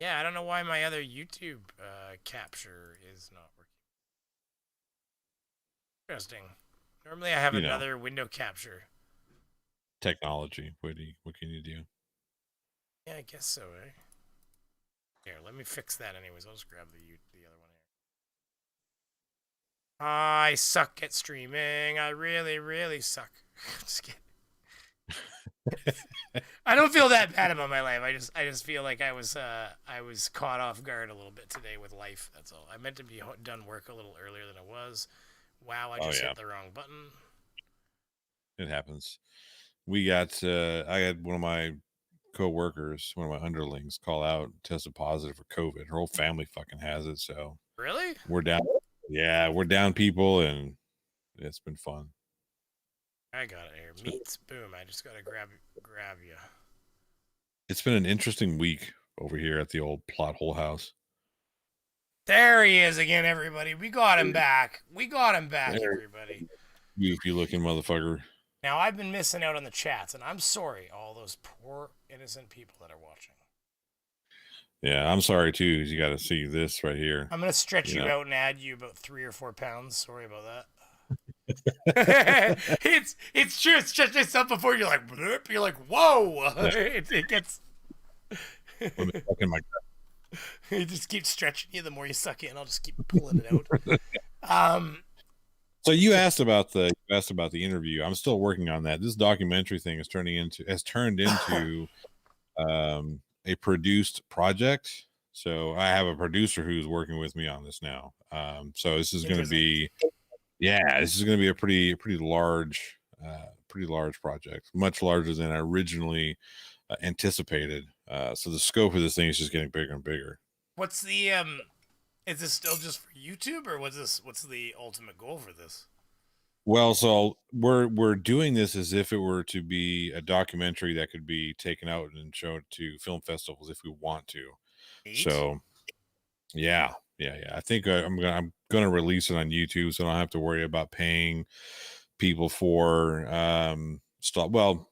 A: Yeah, I don't know why my other YouTube capture is not working. Interesting. Normally I have another window capture.
B: Technology. What can you do?
A: Yeah, I guess so, eh? Here, let me fix that anyways. I'll just grab the other one here. I suck at streaming. I really, really suck. Just kidding. I don't feel that bad about my life. I just feel like I was caught off guard a little bit today with life. That's all. I meant to be done work a little earlier than I was. Wow, I just hit the wrong button.
B: It happens. We got I had one of my co-workers, one of my underlings, call out, tested positive for COVID. Her whole family fucking has it. So
A: really,
B: we're down. Yeah, we're down people, and it's been fun.
A: I got it here. Meats. Boom. I just gotta grab you.
B: It's been an interesting week over here at the old plot hole house.
A: There he is again, everybody. We got him back. We got him back,
B: There,
A: everybody.
B: goofy looking motherfucker.
A: Now I've been missing out on the chats, and I'm sorry, all those poor innocent people that are watching.
B: Yeah, I'm sorry too. 'Cause you got to see this right here.
A: I'm gonna stretch you
B: know.
A: out and add you about 3 or 4 pounds. Sorry about that. it's true. It's stretch yourself before you're like bloop, you're like whoa. It gets.
B: Let me suck in my
A: You just keep stretching you. The more you suck in, I'll just keep pulling it out.
B: So you asked about the interview. I'm still working on that. This documentary thing has turned into a produced project. So I have a producer who's working with me on this now. So this is going to be, this is going to be a pretty large project, much larger than I originally anticipated. So the scope of this thing is just getting bigger and bigger.
A: What's the is this still just for YouTube, or what's the ultimate goal for this?
B: Well, so we're doing this as if it were to be a documentary that could be taken out and shown to film festivals if we want to. So, yeah. I think I'm gonna release it on YouTube, so I don't have to worry about paying people for stuff. Well,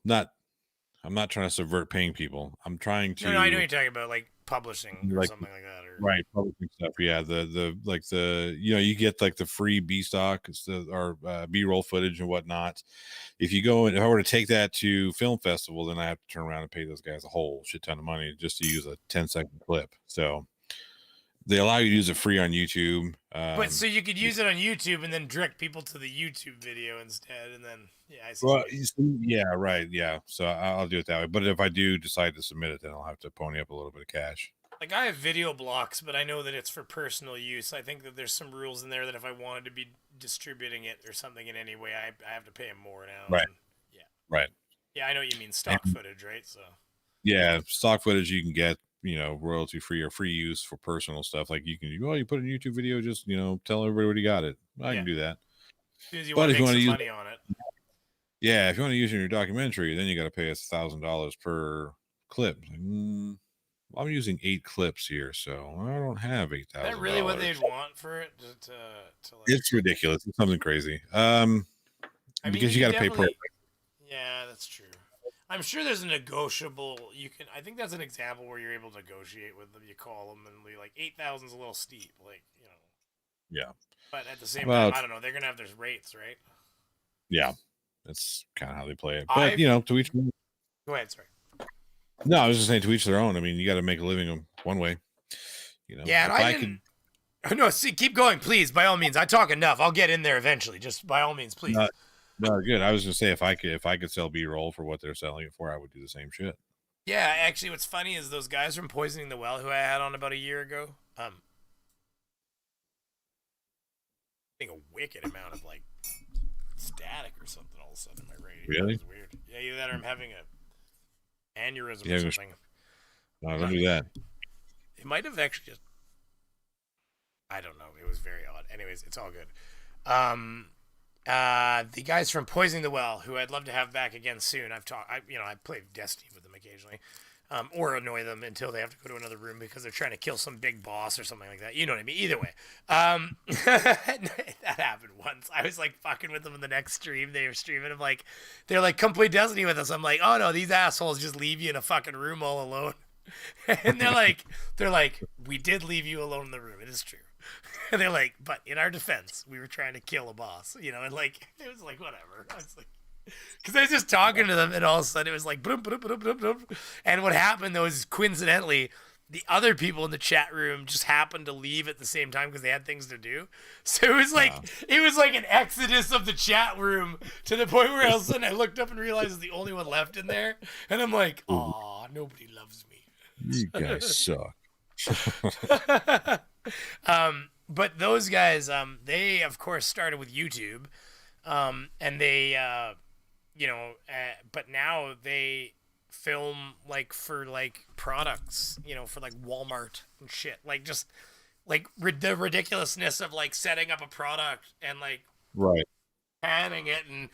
B: I'm not trying to subvert paying people. I'm trying to.
A: No, I know you're talking about, like publishing or something like that, or
B: right, publishing stuff. Yeah, the you get like the free B stock or B-roll footage and whatnot. If I were to take that to film festival, then I have to turn around and pay those guys a whole shit ton of money just to use a 10-second clip. So they allow you to use it free on YouTube.
A: But so you could use it on YouTube and then direct people to the YouTube video instead, and then I see.
B: Well, right, yeah. So I'll do it that way. But if I do decide to submit it, then I'll have to pony up a little bit of cash.
A: Like, I have video blocks, but I know that it's for personal use. I think that there's some rules in there that if I wanted to be distributing it or something in any way, I have to pay them more now.
B: Right.
A: And, yeah.
B: Right.
A: Yeah, I know what you mean, stock footage, right? So.
B: Yeah, stock footage you can get, royalty free or free use for personal stuff. Like you put in a YouTube video, just tell everybody what you got it. I can do that.
A: As soon as you want to make some money on it.
B: Yeah, if you want to use it in your documentary, then you got to pay us $1,000 per clip. I'm using 8 clips here, so I don't have $8,000. Is
A: that really what they'd want for it? To like...
B: It's ridiculous. It's something crazy. Because you got to pay per.
A: Yeah, that's true. I'm sure there's a negotiable. I think that's an example where you're able to negotiate with them. You call them and be like, 8,000 is a little steep,
B: Yeah.
A: But at the same time, I don't know. They're gonna have their rates, right?
B: Yeah, that's kind of how they play it. But to each.
A: Go ahead. Sorry.
B: No, I was just saying to each their own. I mean, you got to make a living one way.
A: Yeah, and I could. No, keep going, please. By all means, I talk enough. I'll get in there eventually. Just by all means, please.
B: No, good. I was gonna say if I could sell B-roll for what they're selling it for, I would do the same shit.
A: Yeah, actually, what's funny is those guys from Poisoning the Well who I had on about a year ago. I think a wicked amount of like static or something all of a sudden in my radio.
B: Really?
A: It was weird. Yeah, either that or I'm having a aneurysm or something.
B: No, don't do that.
A: It might have actually just. I don't know. It was very odd. Anyways, it's all good. The guys from Poisoning the Well, who I'd love to have back again soon. I play Destiny with them occasionally, or annoy them until they have to go to another room because they're trying to kill some big boss or something like that. You know what I mean? Either way, that happened once. I was like fucking with them in the next stream. They were streaming. They're like, come play Destiny with us. I'm like, oh no, these assholes just leave you in a fucking room all alone. And they're like, we did leave you alone in the room. It is true. And they're like, but in our defense, we were trying to kill a boss, and like, it was like, whatever. I was like, because I was just talking to them, and all of a sudden it was like, boom, boom, boom, boom, boom. And what happened though is coincidentally, the other people in the chat room just happened to leave at the same time because they had things to do. So it was like, an exodus of the chat room to the point where all of a sudden I looked up and realized I was the only one left in there, and I'm like, aw, nobody loves me.
B: You guys suck.
A: But those guys, they of course started with YouTube, and they, but now they film for products, for Walmart and shit, just the ridiculousness of setting up a product and
B: right,
A: panning it and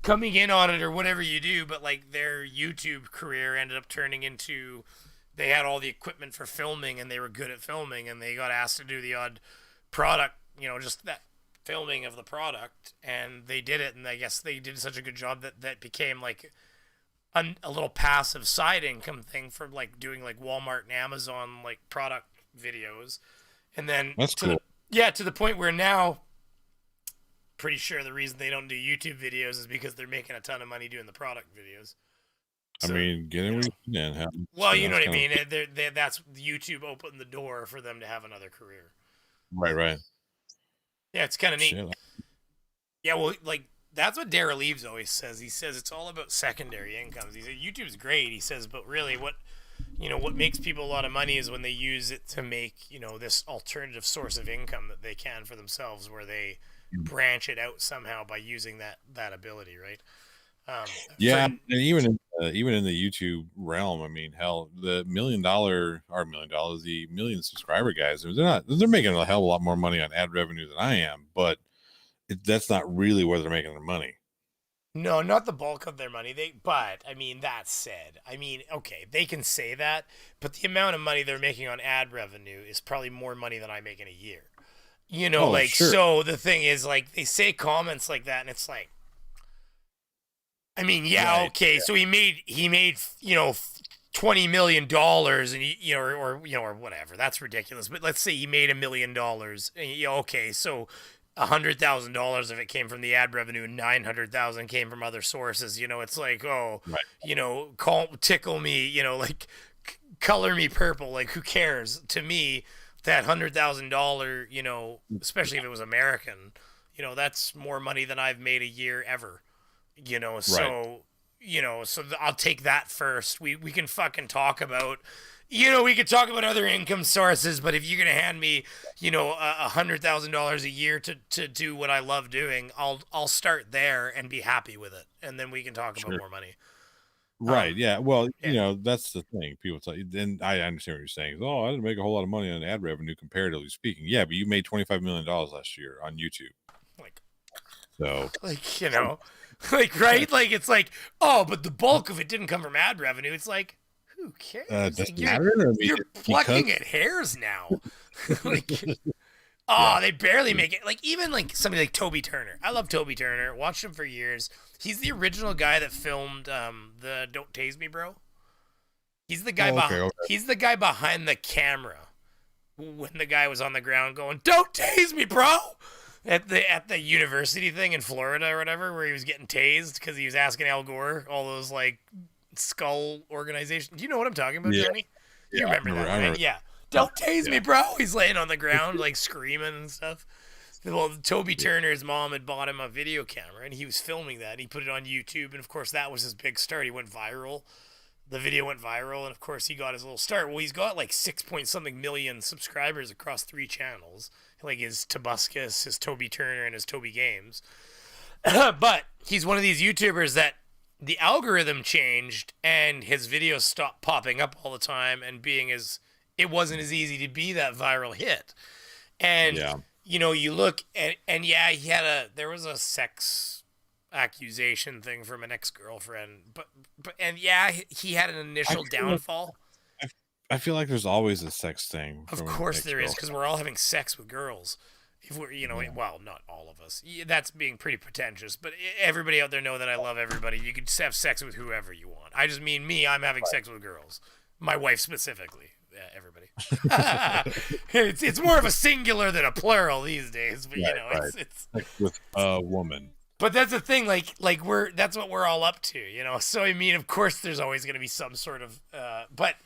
A: coming in on it or whatever you do, but like their YouTube career ended up turning into they had all the equipment for filming and they were good at filming and they got asked to do the odd product, just that filming of the product, and they did it, and I guess they did such a good job that became like a little passive side income thing for like doing like Walmart and Amazon like product videos. And then
B: That's cool.
A: to the point where now pretty sure the reason they don't do YouTube videos is because they're making a ton of money doing the product videos.
B: So, I mean, getting where you can.
A: Well, you know what I mean. That's YouTube opened the door for them to have another career.
B: Right.
A: Yeah, it's kind of neat. Yeah, well, like that's what Daryl Eves always says. He says it's all about secondary incomes. He said YouTube's great. He says, but really, what makes people a lot of money is when they use it to make this alternative source of income that they can for themselves, where they branch it out somehow by using that ability, right?
B: And even in the YouTube realm, I mean, hell, the $1 million, the million subscriber guys, they're making a hell of a lot more money on ad revenue than I am, but that's not really where they're making their money.
A: No, not the bulk of their money. But I mean, that said, I mean, okay, they can say that, but the amount of money they're making on ad revenue is probably more money than I make in a year. Sure. So the thing is, like, they say comments like that, and it's like, I mean, yeah, right, okay, yeah. So he made $20 million, and or whatever. That's ridiculous. But let's say he made $1 million. Okay, so $100,000 of it came from the ad revenue, and $900,000 came from other sources. It's like, oh, right. Tickle me, like color me purple. Like, who cares? To me, that $100,000, especially if it was American, that's more money than I've made a year ever. So, right. So I'll take that first. We can fucking talk about, we could talk about other income sources, but if you're going to hand me, $100,000 a year to do what I love doing, I'll start there and be happy with it. And then we can talk about more money.
B: Right. Yeah. Well, that's the thing. People tell you, and I understand what you're saying. Oh, I didn't make a whole lot of money on ad revenue, comparatively speaking. Yeah, but you made $25 million last year on YouTube.
A: Like, right? Like, it's like, oh, but the bulk of it didn't come from ad revenue. It's like, who cares? Like, you're plucking at hairs now. They barely make it. Like, even like somebody like Toby Turner. I love Toby Turner. Watched him for years. He's the original guy that filmed the "Don't Tase Me, Bro." He's the guy He's the guy behind the camera when the guy was on the ground going, "Don't tase me, bro." At the university thing in Florida or whatever, where he was getting tased because he was asking Al Gore all those like skull organizations. Do you know what I'm talking about, Johnny? You remember that, right? Yeah. Don't tase me, bro. He's laying on the ground like screaming and stuff. Well, Toby Turner's mom had bought him a video camera, and he was filming that. He put it on YouTube, and of course that was his big start. He went viral. The video went viral, and of course he got his little start. Well, he's got like 6-point-something million subscribers across 3 channels. Like his Tobuscus, his Toby Turner, and his Toby Games. But he's one of these YouTubers that the algorithm changed and his videos stopped popping up all the time and it wasn't as easy to be that viral hit. And, you look and there was a sex accusation thing from an ex-girlfriend, but he had an initial downfall.
B: I feel like there's always a sex thing.
A: Of course there is, because we're all having sex with girls. If we're, well, not all of us. That's being pretty pretentious, but everybody out there know that I love everybody. You can have sex with whoever you want. I just mean me. I'm having sex with girls. My wife specifically. Everybody. it's more of a singular than a plural these days, but it's like
B: with a woman.
A: But that's the thing, like that's what we're all up to, So I mean, of course, there's always going to be some sort of, but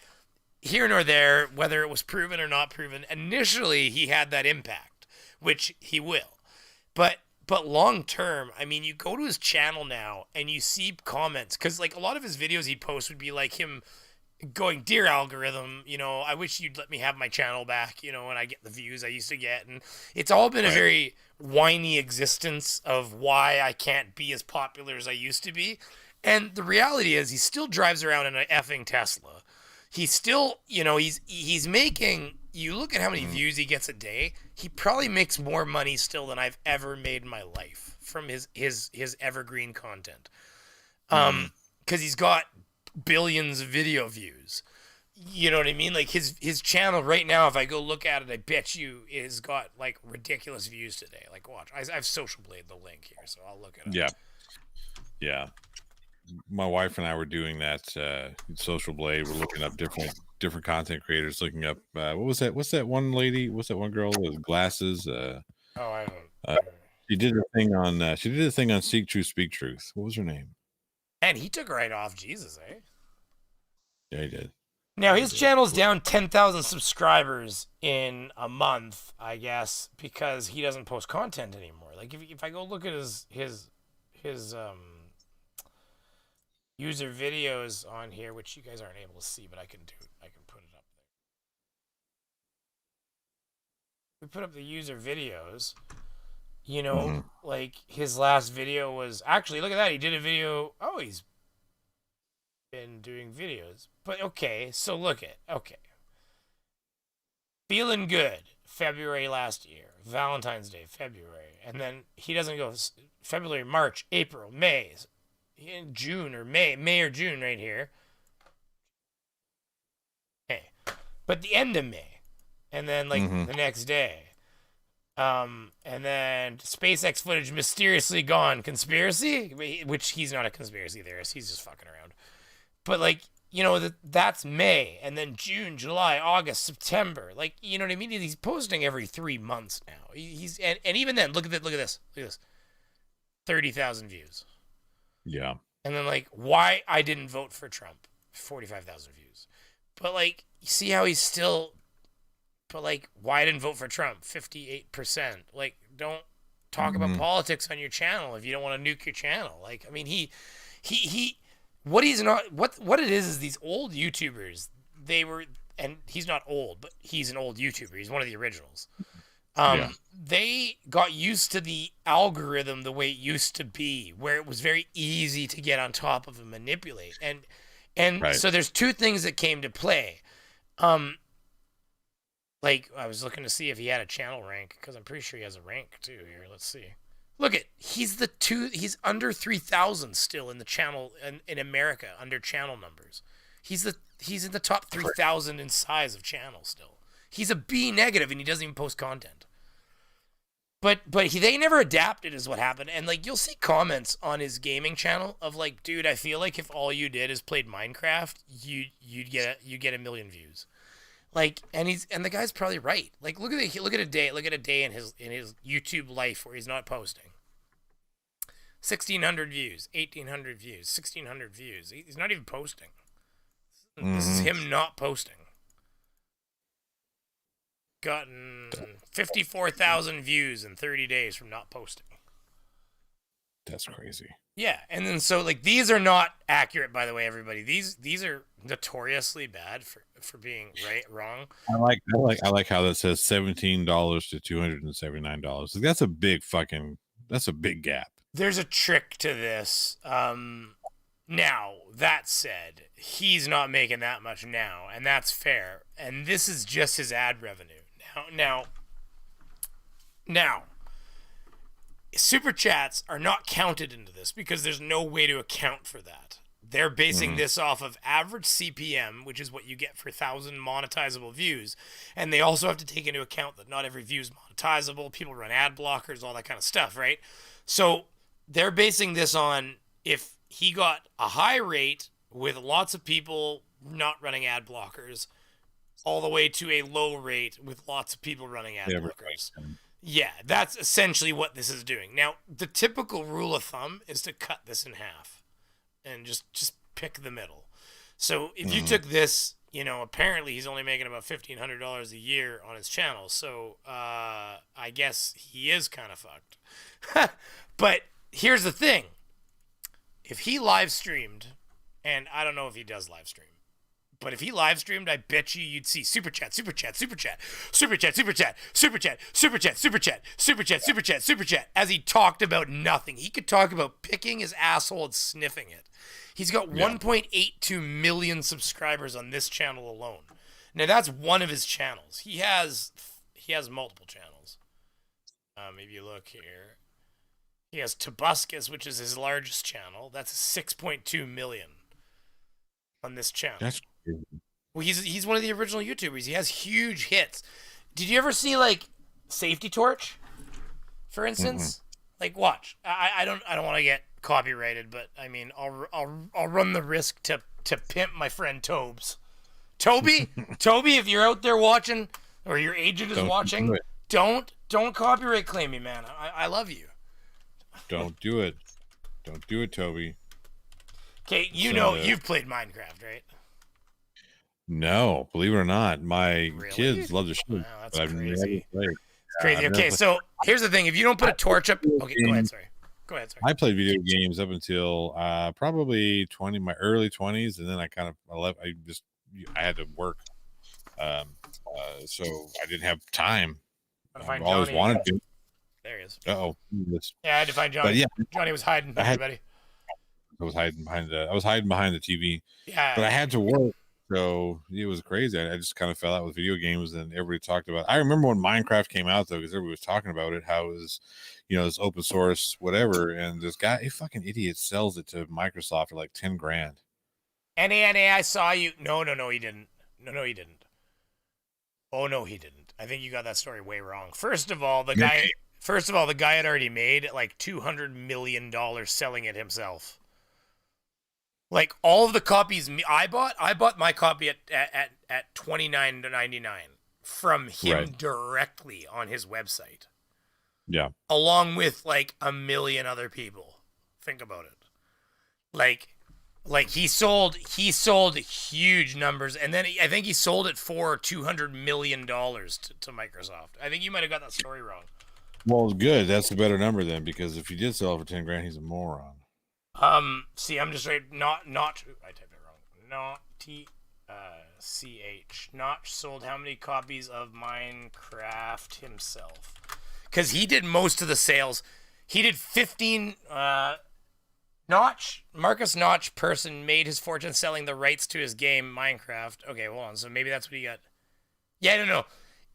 A: here nor there, whether it was proven or not proven, initially he had that impact, which he will. But long term, I mean, you go to his channel now and you see comments, because like a lot of his videos he'd post would be like him going, "Dear algorithm, I wish you'd let me have my channel back, and I get the views I used to get." And it's all been a very whiny existence of why I can't be as popular as I used to be. And the reality is he still drives around in an effing Tesla. He's still, he's making you look at how many views he gets a day, he probably makes more money still than I've ever made in my life from his evergreen content. Because he's got billions of video views. You know what I mean? Like his channel right now, if I go look at it, I bet you is got like ridiculous views today. Like watch, I've Social Blade the link here, so I'll look it up.
B: Yeah. My wife and I were doing that Social Blade. We're looking up different content creators. Looking up what was that? What's that one lady? What's that one girl with glasses?
A: I don't.
B: She did a thing on Seek Truth, Speak Truth. What was her name?
A: And he took right off Jesus, eh?
B: Yeah, he did.
A: Now his channel's down 10,000 subscribers in a month, I guess, because he doesn't post content anymore. Like if I go look at his user videos on here, which you guys aren't able to see, but I can put it up there. We put up the user videos. You know, like his last video was actually, look at that. He did a video. Oh, he's been doing videos. But okay, so look at, okay. Feeling Good, February last year. Valentine's Day, February. And then he doesn't go February, March, April, May, in June or May or June right here. Okay. But the end of May. And then like the next day. And then SpaceX footage mysteriously gone. Conspiracy? Which he's not a conspiracy theorist. He's just fucking around. But like, you know, that's May. And then June, July, August, September. Like, you know what I mean? He's posting every 3 months now. He's and even then, look at this. 30,000 views.
B: Yeah.
A: And then like, why I didn't vote for Trump. 45,000 views. But like, you see how he's still... But like, why I didn't vote for Trump? 58%. Like, don't talk about politics on your channel if you don't want to nuke your channel. Like, I mean, what it is these old YouTubers, and he's not old, but he's an old YouTuber. He's one of the originals. They got used to the algorithm the way it used to be, where it was very easy to get on top of and manipulate. And so there's two things that came to play. Like, I was looking to see if he had a channel rank, because I'm pretty sure he has a rank, too, here. Let's see. Look at, he's under 3,000 still in the channel, in America, under channel numbers. He's in the top 3,000 in size of channel still. He's a B negative, and he doesn't even post content. But they never adapted is what happened. And, like, you'll see comments on his gaming channel of, like, dude, I feel like if all you did is played Minecraft, you'd get 1 million views. Like, and the guy's probably right. Like, look at a day in his YouTube life where he's not posting. 1,600 views, 1,800 views, 1,600 views. He's not even posting. This is him not posting. Gotten 54,000 views in 30 days from not posting.
B: That's crazy.
A: Yeah, and then so like these are not accurate, by the way, everybody. These are notoriously bad for being wrong.
B: I like how that says $17 to $279. Like, that's a big gap.
A: There's a trick to this. Now that said, he's not making that much now, and that's fair. And this is just his ad revenue. Now. Super chats are not counted into this because there's no way to account for that. They're basing this off of average CPM, which is what you get for 1,000 monetizable views. And they also have to take into account that not every view is monetizable. People run ad blockers, all that kind of stuff, right? So they're basing this on if he got a high rate with lots of people not running ad blockers all the way to a low rate with lots of people running ad blockers. Yeah, that's essentially what this is doing. Now, the typical rule of thumb is to cut this in half and just pick the middle. So if you took this, you know, apparently he's only making about $1,500 a year on his channel. So I guess he is kind of fucked. But here's the thing. If he live streamed, and I don't know if he does live stream, but if he live streamed, I bet you'd see super chat, super chat, super chat, super chat, super chat, super chat, super chat, super chat, super chat, super chat, super chat, as he talked about nothing. He could talk about picking his asshole and sniffing it. He's got 1.82 million subscribers on this channel alone. Now that's one of his channels. He has multiple channels. If you look here, he has Tobuscus, which is his largest channel. That's 6.2 million on this channel.
B: That's crazy.
A: Well, he's one of the original YouTubers. He has huge hits. Did you ever see like Safety Torch, for instance? Like, watch. I don't want to get copyrighted, but I mean, I'll run the risk to pimp my friend Toby, if you're out there watching, or your agent is watching, don't copyright claim me, man. I love you.
B: Don't do it. Don't do it, Toby.
A: Okay, you've played Minecraft, right?
B: No, believe it or not, my kids love to shoot.
A: Wow, that's
B: but
A: crazy.
B: I've never played.
A: Crazy. Okay, so here's the thing: if you don't put a torch up, okay, go ahead. Sorry.
B: I played video games up until probably my early 20s, and then I had to work, so I didn't have time. I've always wanted to.
A: There he is.
B: Uh-oh.
A: Yeah, I had to find Johnny.
B: But yeah,
A: Johnny was hiding from everybody.
B: I was hiding behind the TV.
A: Yeah.
B: But I had to work, so it was crazy. I just kind of fell out with video games, and everybody talked about it. I remember when Minecraft came out, though, because everybody was talking about it, how it was, this open source, whatever. And this guy, a fucking idiot, sells it to Microsoft for like 10 grand.
A: NA, I saw you. No, he didn't. No, he didn't. Oh, no, he didn't. I think you got that story way wrong. First of all, the guy had already made like $200 million selling it himself. Like, all of the copies I bought my copy at $29.99 from him directly on his website.
B: Yeah.
A: Along with like a million other people. Think about it. Like he sold huge numbers, and then I think he sold it for $200 million to Microsoft. I think you might have got that story wrong.
B: Well, good. That's a better number then, because if he did sell it for 10 grand, he's a moron.
A: See, I'm just right. Not. I typed it wrong. Not CH. Notch sold how many copies of Minecraft himself? Because he did most of the sales. He did 15. Marcus Notch person made his fortune selling the rights to his game Minecraft. Okay, hold on. So maybe that's what he got. Yeah, I don't know.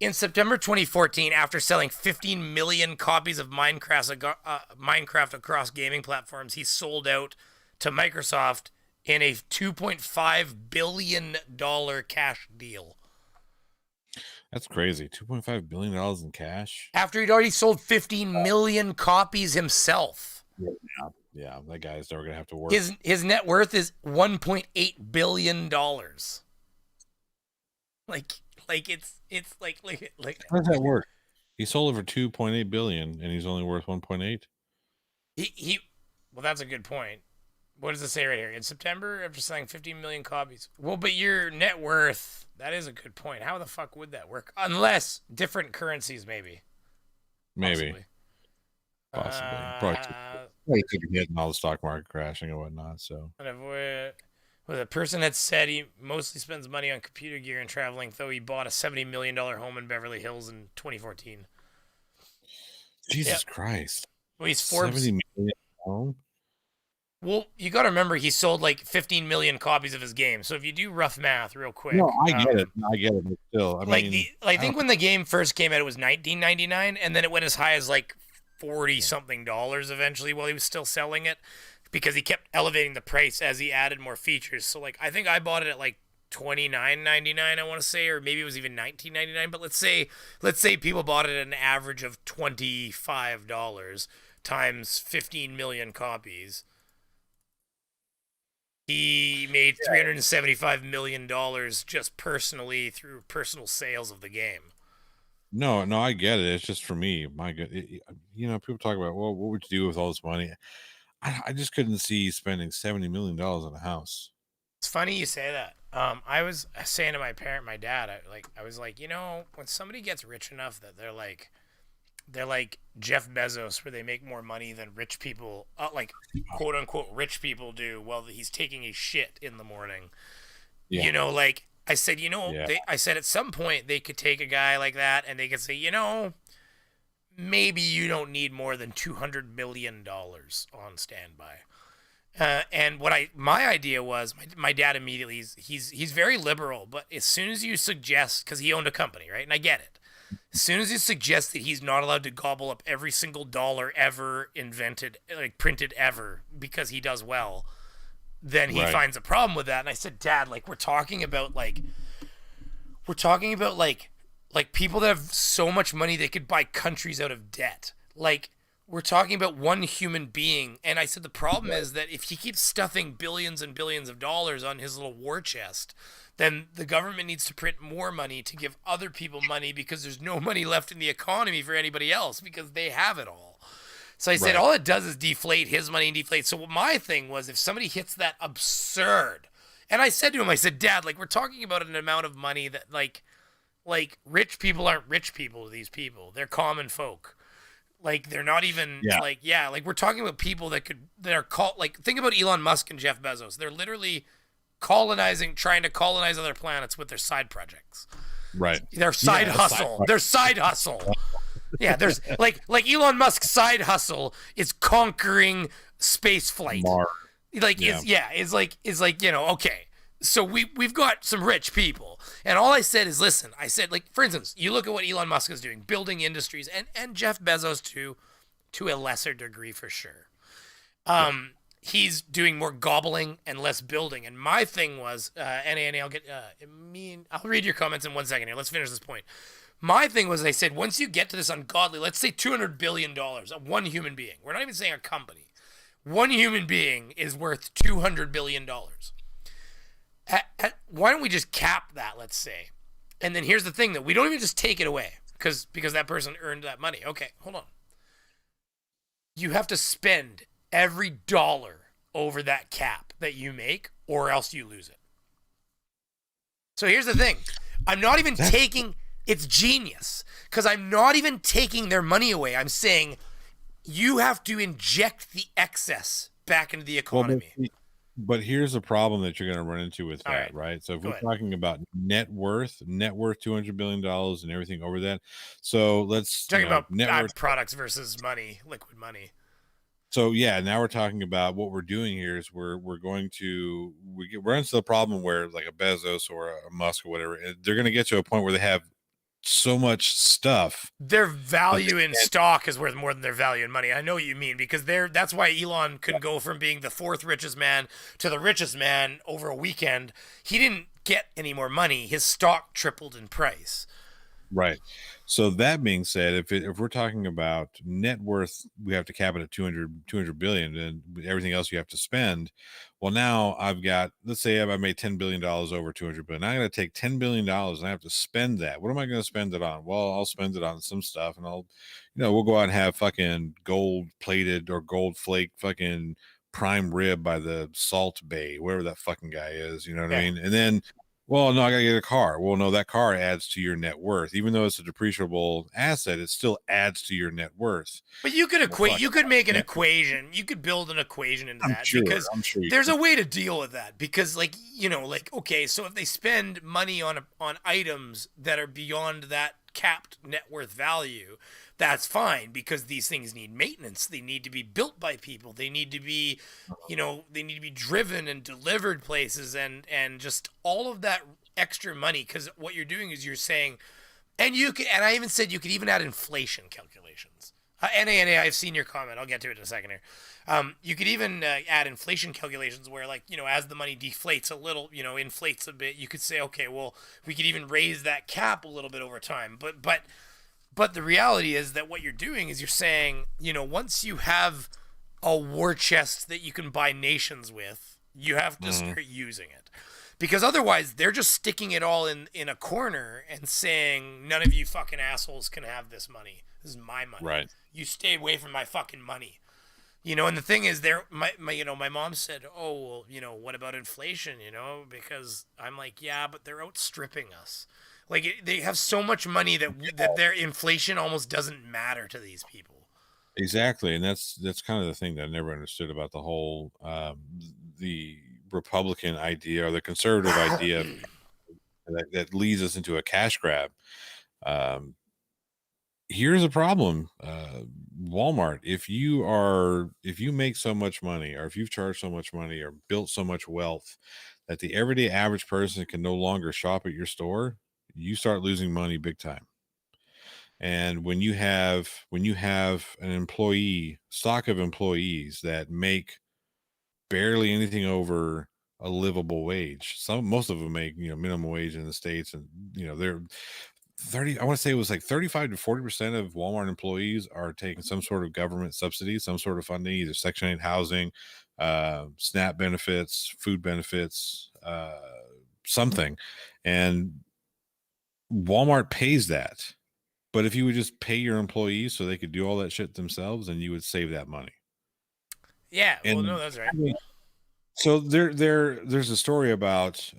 A: In September 2014, after selling 15 million copies of Minecraft across gaming platforms, he sold out to Microsoft in a $2.5 billion cash deal.
B: That's crazy. $2.5 billion in cash?
A: After he'd already sold 15 million copies himself.
B: Yeah, that guy's never going to have to work.
A: His net worth is $1.8 billion. Like it's like
B: how does that work? He sold it for 2.8 billion and he's only worth 1.8.
A: Well, that's a good point. What does it say right here? In September, after selling 15 million copies. Well, but your net worth, that is a good point. How the fuck would that work? Unless different currencies, maybe.
B: Possibly. Probably took a hit in all the stock market crashing and whatnot. So.
A: Well, the person had said he mostly spends money on computer gear and traveling, though he bought a $70 million home in Beverly Hills in 2014.
B: Jesus Christ.
A: Well, he's Forbes.
B: 70 million home?
A: Well, you got to remember he sold like 15 million copies of his game. So if you do rough math real quick.
B: No, I get it. But still.
A: I think when the game first came out, it was $19.99, and then it went as high as like $40-something eventually while he was still selling it, because he kept elevating the price as he added more features. So like I think I bought it at like $29.99, I want to say, or maybe it was even $19.99. But let's say people bought it at an average of $25 times 15 million copies. He made $375 million just personally through personal sales of the game.
B: No, I get it. It's just for me. My God, people talk about, well, what would you do with all this money? I just couldn't see spending $70 million on a house.
A: It's funny you say that. I was saying to my dad, I was like, when somebody gets rich enough that they're like Jeff Bezos, where they make more money than rich people, like quote unquote rich people do, while he's taking a shit in the morning. Yeah. I said, I said at some point they could take a guy like that and they could say, maybe you don't need more than $200 million on standby. And my idea was, my dad immediately, he's very liberal, but as soon as you suggest, because he owned a company, right, and I get it, as soon as you suggest that he's not allowed to gobble up every single dollar ever invented, like printed ever, because he does well, then he
B: Right.
A: finds a problem with that. And I said, Dad, like we're talking about like people that have so much money they could buy countries out of debt. Like we're talking about one human being. And I said the problem is that if he keeps stuffing billions and billions of dollars on his little war chest, then the government needs to print more money to give other people money because there's no money left in the economy for anybody else because they have it all. So I said,
B: Right.
A: all it does is deflate his money and deflate. So my thing was, if somebody hits that absurd, and I said to him, I said, Dad, like we're talking about an amount of money that like rich people aren't rich people to these people. They're common folk. Like they're not even
B: Yeah.
A: like we're talking about people that are called, like think about Elon Musk and Jeff Bezos. They're literally trying to colonize other planets with their side projects.
B: Right.
A: Their side hustle. Their side hustle. Yeah, there's like Elon Musk's side hustle is conquering space flight.
B: Mars.
A: Like is like okay. So we've got some rich people, and all I said is, listen. I said, like, for instance, you look at what Elon Musk is doing, building industries, and Jeff Bezos to a lesser degree for sure. He's doing more gobbling and less building. And my thing was, and I'll get I'll read your comments in 1 second here. Let's finish this point. My thing was, I said, once you get to this ungodly, let's say $200 billion of one human being. We're not even saying a company. One human being is worth $200 billion. Why don't we just cap that, let's say? And then here's the thing, that we don't even just take it away because that person earned that money. Okay, hold on. You have to spend every dollar over that cap that you make, or else you lose it. So here's the thing. I'm not even taking... It's genius, because I'm not even taking their money away. I'm saying you have to inject the excess back into the economy.
B: But here's the problem that you're going to run into with that, right? So if we're talking about net worth $200 billion and everything over that. So let's
A: talking about
B: net worth
A: products versus money, liquid money.
B: So yeah, now we're talking about what we're doing here is we're going to run into the problem where like a Bezos or a Musk or whatever, they're going to get to a point where they have so much stuff.
A: Their value in stock is worth more than their value in money. I know what you mean, because that's why Elon could go from being the fourth richest man to the richest man over a weekend. He didn't get any more money. His stock tripled in price.
B: Right. So that being said, if we're talking about net worth, we have to cap it at 200 billion, and everything else you have to spend. Well, now I've got, let's say I made $10 billion over 200 billion. Now I got to take $10 billion and I have to spend that. What am I going to spend it on? Well, I'll spend it on some stuff, and we'll go out and have fucking gold plated or gold flake fucking prime rib by the Salt Bay, wherever that fucking guy is. You know what I mean? And then, well, no, I gotta get a car. Well, no, that car adds to your net worth. Even though it's a depreciable asset, it still adds to your net worth.
A: But you could you could make an equation. You could build an equation into that, because
B: I'm sure
A: there's a way to deal with that. Because okay, so if they spend money on items that are beyond that capped net worth value, that's fine, because these things need maintenance. They need to be built by people. They need to be, they need to be driven and delivered places, and just all of that extra money. Because what you're doing is you're saying, and I even said you could even add inflation calculations. NA, I've seen your comment. I'll get to it in a second here. You could even add inflation calculations where, as the money deflates a little, inflates a bit, you could say, okay, well, we could even raise that cap a little bit over time. But the reality is that what you're doing is you're saying, once you have a war chest that you can buy nations with, you have to start using it. Because otherwise, they're just sticking it all in a corner and saying, none of you fucking assholes can have this money. This is my money.
B: Right.
A: You stay away from my fucking money. And the thing is, my mom said, oh, well, what about inflation? Because I'm like, yeah, but they're outstripping us. Like, they have so much money that their inflation almost doesn't matter to these people.
B: Exactly, and that's kind of the thing that I never understood about the whole the Republican idea or the conservative idea that leads us into a cash grab. Here's a problem Walmart, if you make so much money, or if you've charged so much money or built so much wealth that the everyday average person can no longer shop at your store, you start losing money big time. And when you have an employee stock of employees that make barely anything over a livable wage. Most of them make, minimum wage in the States, and they're 30, I want to say it was like 35 to 40% of Walmart employees are taking some sort of government subsidy, some sort of funding, either Section 8 housing, SNAP benefits, food benefits, something. And Walmart pays that. But if you would just pay your employees so they could do all that shit themselves, then you would save that money.
A: Yeah, well, no,
B: And
A: that's right.
B: so there's a story about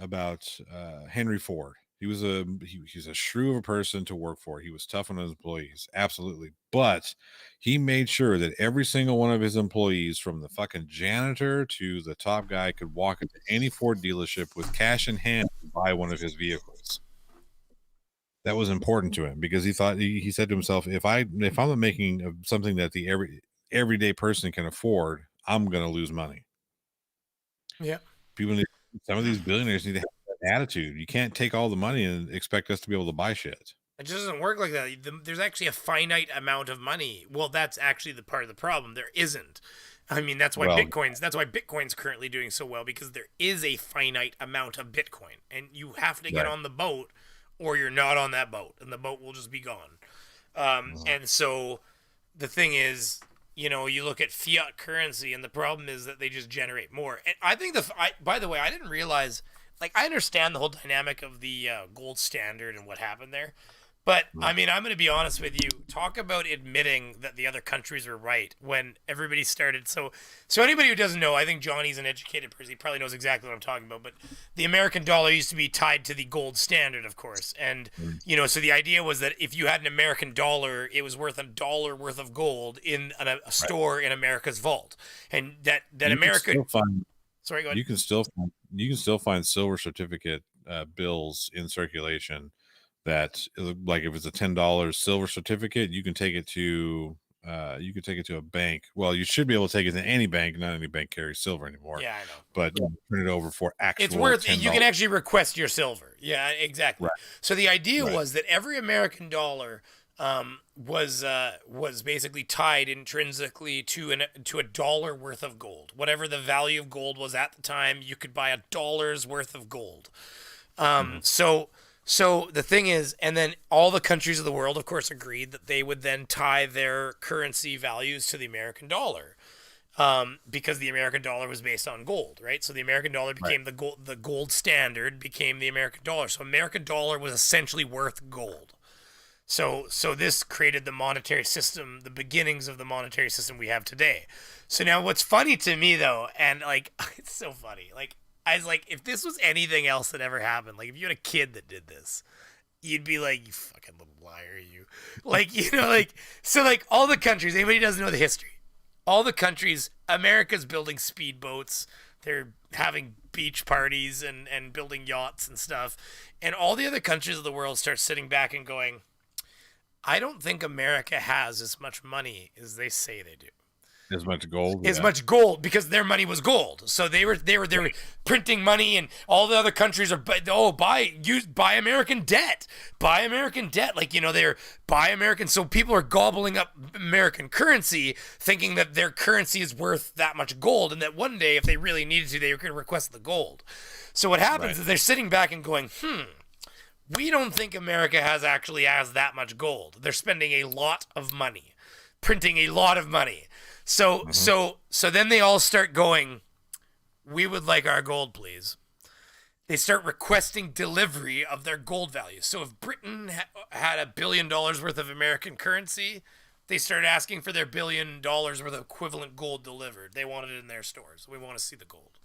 B: Henry Ford. He's a shrew of a person to work for. He was tough on his employees, absolutely. But he made sure that every single one of his employees, from the fucking janitor to the top guy, could walk into any Ford dealership with cash in hand to buy one of his vehicles. That was important to him because he said to himself, if I'm making something that the everyday person can afford, I'm going to lose money.
A: Yeah.
B: Some of these billionaires need to have that attitude. You can't take all the money and expect us to be able to buy shit.
A: It just doesn't work like that. There's actually a finite amount of money. Well, that's actually the part of the problem. There isn't. I mean, that's why Bitcoin's currently doing so well, because there is a finite amount of Bitcoin, and you have to get on the boat, or you're not on that boat, and the boat will just be gone. And so the thing is, you look at fiat currency, and the problem is that they just generate more. And I think by the way, I didn't realize, like, I understand the whole dynamic of the gold standard and what happened there. But, I mean, I'm going to be honest with you. Talk about admitting that the other countries were right when everybody started. So anybody who doesn't know, I think Johnny's an educated person. He probably knows exactly what I'm talking about. But the American dollar used to be tied to the gold standard, of course. And, so the idea was that if you had an American dollar, it was worth $1 worth of gold in a store in America's vault. And that America... Sorry, go ahead.
B: You can still find silver certificate bills in circulation that, like, if it's a $10 silver certificate, you can take it to a bank. Well, you should be able to take it to any bank. Not any bank carries silver anymore.
A: Yeah, I know.
B: But turn it over for actual.
A: It's worth
B: $10.
A: You can actually request your silver. Yeah, exactly.
B: Right.
A: So the idea was that every American dollar was basically tied intrinsically to a dollar worth of gold. Whatever the value of gold was at the time, you could buy $1 worth of gold. So the thing is, and then all the countries of the world, of course, agreed that they would then tie their currency values to the American dollar, because the American dollar was based on gold, right? So the American dollar became the gold standard, became the American dollar. So American dollar was essentially worth gold. So this created the monetary system, the beginnings of the monetary system we have today. So now what's funny to me, though, and, like, it's so funny, like, I was like, if this was anything else that ever happened, like, if you had a kid that did this, you'd be like, you fucking little liar, you. Like, like, so, like, all the countries, anybody who doesn't know the history, all the countries, America's building speedboats, they're having beach parties and building yachts and stuff, and all the other countries of the world start sitting back and going, I don't think America has as much money as they say they do.
B: As much gold,
A: much gold, because their money was gold. So they were printing money, and all the other countries are buy American debt, like, they're buy American. So people are gobbling up American currency, thinking that their currency is worth that much gold, and that one day, if they really needed to, they could request the gold. So what happens is they're sitting back and going, we don't think America has that much gold. They're spending a lot of money, printing a lot of money. So then they all start going, we would like our gold, please. They start requesting delivery of their gold value. So if Britain had $1 billion worth of American currency, they start asking for their $1 billion worth of equivalent gold delivered. They want it in their stores. We want to see the gold.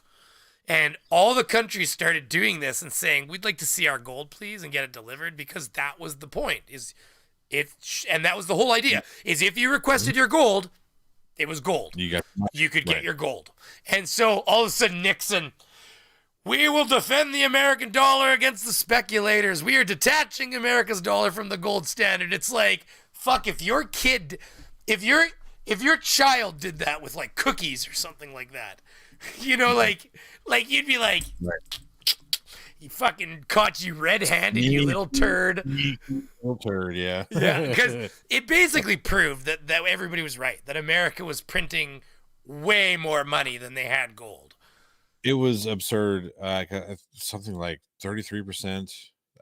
A: And all the countries started doing this and saying, we'd like to see our gold, please, and get it delivered, because that was the point. And that was the whole idea, is if you requested your gold, it was gold. You could get your gold. And so all of a sudden Nixon, we will defend the American dollar against the speculators. We are detaching America's dollar from the gold standard. It's like, fuck, if your if your child did that with like cookies or something like that, you know, like you'd be like,
B: Right.
A: he fucking caught you red-handed, you little turd.
B: Little turd, yeah.
A: Yeah, because it basically proved that everybody was right, that America was printing way more money than they had gold.
B: It was absurd. Something like 33%,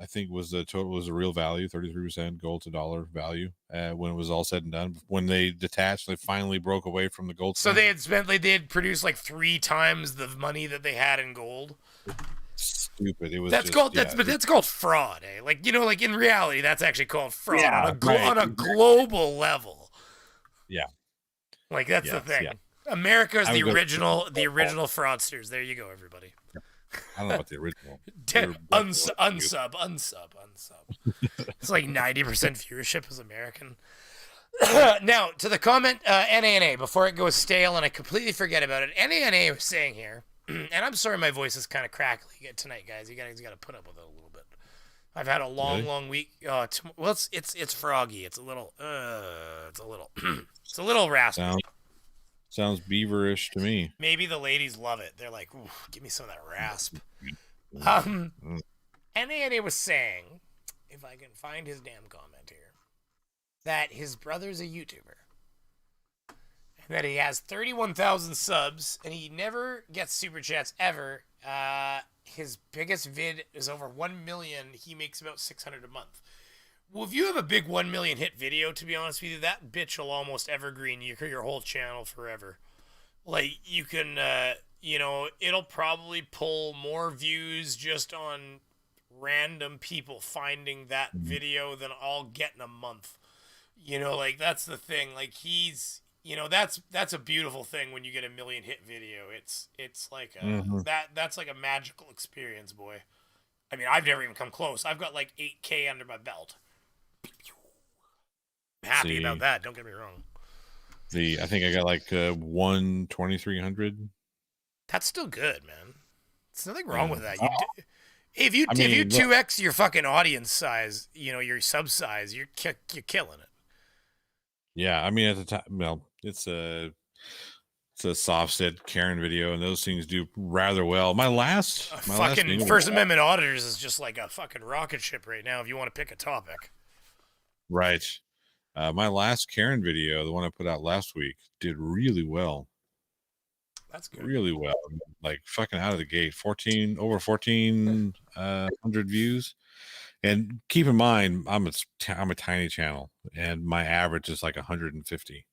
B: I think, was the total, was the real value. 33% gold to dollar value when it was all said and done. When they detached, they finally broke away from the gold.
A: So they had produced like 3 times the money that they had in gold.
B: Stupid. It was
A: that's called fraud, eh? Like, you know, like in reality, that's actually called fraud on a global level.
B: Yeah.
A: Like that's the thing. Yeah. America's the original fraudsters. There you go, everybody.
B: I don't know about the original.
A: Unsub. It's like 90% viewership is American. Now, to the comment, NANA, before it goes stale and I completely forget about it, NANA was saying here, and I'm sorry my voice is kind of crackly tonight, guys. You guys got to put up with it a little bit. I've had a long week. Well, it's froggy. It's a little it's a little raspy.
B: Sounds beaverish to me.
A: Maybe the ladies love it. They're like, ooh, give me some of that rasp. NANA was saying, if I can find his damn comment here, that his brother's a YouTuber. And that he has 31,000 subs, and he never gets super chats ever. His biggest vid is over 1 million. He makes about 600 a month. Well, if you have a big 1 million hit video, to be honest with you, that bitch will almost evergreen your whole channel forever. Like, you can, you know, it'll probably pull more views just on random people finding that video than I'll get in a month. You know, like, that's the thing. Like, he's, you know, that's a beautiful thing when you get a million hit video. It's like that's like a magical experience, boy. I mean, I've never even come close. I've got like 8K under my belt. I'm happy about that. Don't get me wrong.
B: I think I got like 1,200.
A: That's still good, man. There's nothing wrong with that. If you 2x your fucking audience size, you know, your sub size, you're killing it.
B: Yeah, I mean, at the time, well, it's a soft set Karen video, and those things do rather well. My last First Amendment auditors is just like a fucking rocket ship right now. If you want to pick a topic, right? My last Karen video, the one I put out last week, did really well.
A: That's good.
B: Really well. Like fucking out of the gate, over 1,400 views. And keep in mind, I'm a tiny channel, and my average is like 150.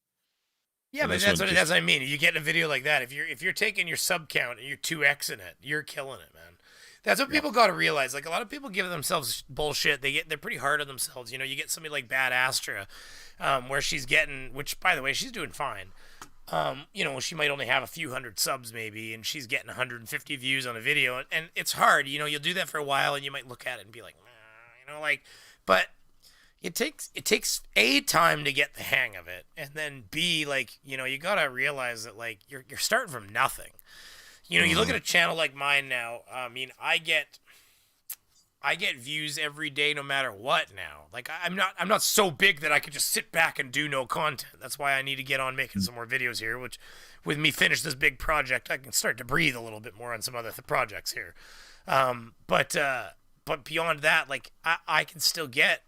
A: Yeah, but that's what I mean. You get a video like that, if you're taking your sub count and you're 2xing it, you're killing it, man. That's what people got to realize. Like, a lot of people give themselves bullshit. They're pretty hard on themselves. You know, you get somebody like Bad Astra, where she's getting, which by the way, she's doing fine. You know, she might only have a few hundred subs maybe, and she's getting 150 views on a video, and it's hard. You know, you'll do that for a while, and you might look at it and be like, you know, like, but it takes A, time to get the hang of it, and then B, like, you know, you gotta realize that like you're starting from nothing. You know, you look at a channel like mine now. I mean, I get views every day, no matter what. Now, like I'm not so big that I could just sit back and do no content. That's why I need to get on making some more videos here. Which, with me finish this big project, I can start to breathe a little bit more on some other projects here. But beyond that, like I can still get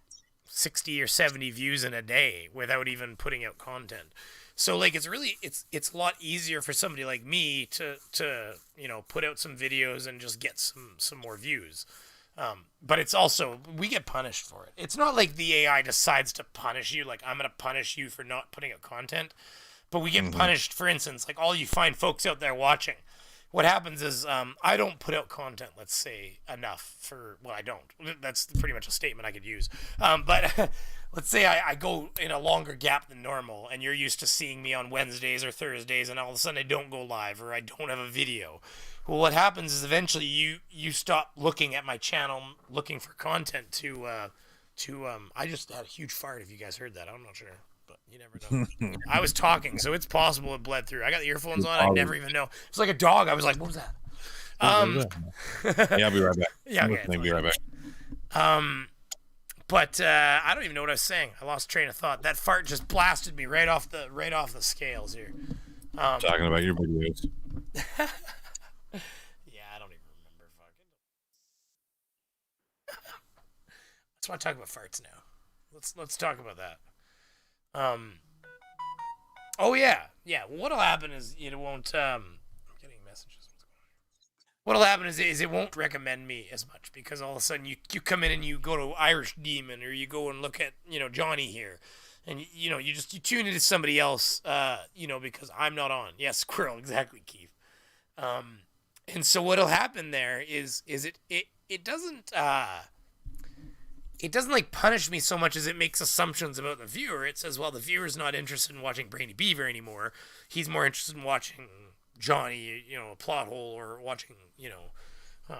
A: 60 or 70 views in a day without even putting out content. So like it's a lot easier for somebody like me to you know, put out some videos and just get some more views. But it's also, we get punished for it. It's not like the AI decides to punish you, like I'm gonna punish you for not putting out content, but we get punished. For instance, like all you fine folks out there watching, what happens is I don't put out content, let's say, enough for, well, I don't. That's pretty much a statement I could use. But let's say I go in a longer gap than normal, and you're used to seeing me on Wednesdays or Thursdays, and all of a sudden I don't go live or I don't have a video. Well, what happens is eventually you stop looking at my channel, looking for content to I just had a huge fart, if you guys heard that. I'm not sure. But you never know. I was talking, so it's possible it bled through. I got the earphones on. I never even know. It's like a dog. I was like, what was that? Yeah,
B: I'll be right back.
A: Yeah, okay.
B: Be right back.
A: But I don't even know what I was saying. I lost train of thought. That fart just blasted me right off the scales here.
B: Talking about your videos.
A: Yeah, I don't even remember fucking. Let's want to talk about farts now. Let's talk about that. Oh yeah, yeah. What'll happen is it won't. I'm getting messages. What'll happen is it won't recommend me as much because all of a sudden you come in and you go to Irish Demon or you go and look at Johnny here, and you tune into somebody else because I'm not on. Yes, Squirrel, exactly, Keith. And so what'll happen there is it doesn't like punish me so much as it makes assumptions about the viewer. It says, well, the viewer's not interested in watching Brainy Beaver anymore. He's more interested in watching Johnny, a plot hole, or watching,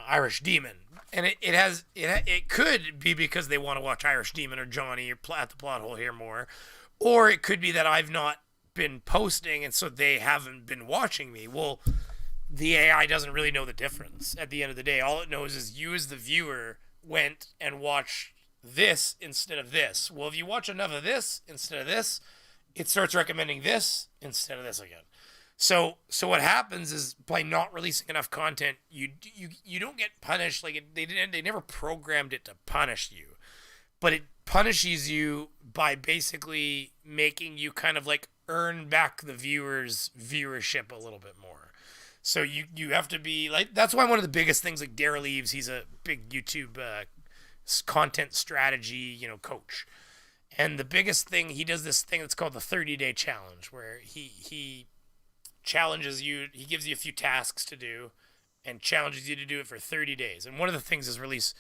A: Irish Demon. And it could be because they want to watch Irish Demon or Johnny or at the plot hole here more, or it could be that I've not been posting and so they haven't been watching me. Well, the AI doesn't really know the difference. At the end of the day, all it knows is you as the viewer went and watched this instead of this. Well, if you watch enough of this instead of this, it starts recommending this instead of this again. So what happens is by not releasing enough content, you don't get punished. Like they never programmed it to punish you, but it punishes you by basically making you kind of like earn back the viewer's viewership a little bit more. So you have to be like, that's why one of the biggest things, like Dara Leaves, he's a big YouTube content strategy coach, and the biggest thing, he does this thing that's called the 30-day challenge, where he challenges you, he gives you a few tasks to do and challenges you to do it for 30 days. And one of the things is release,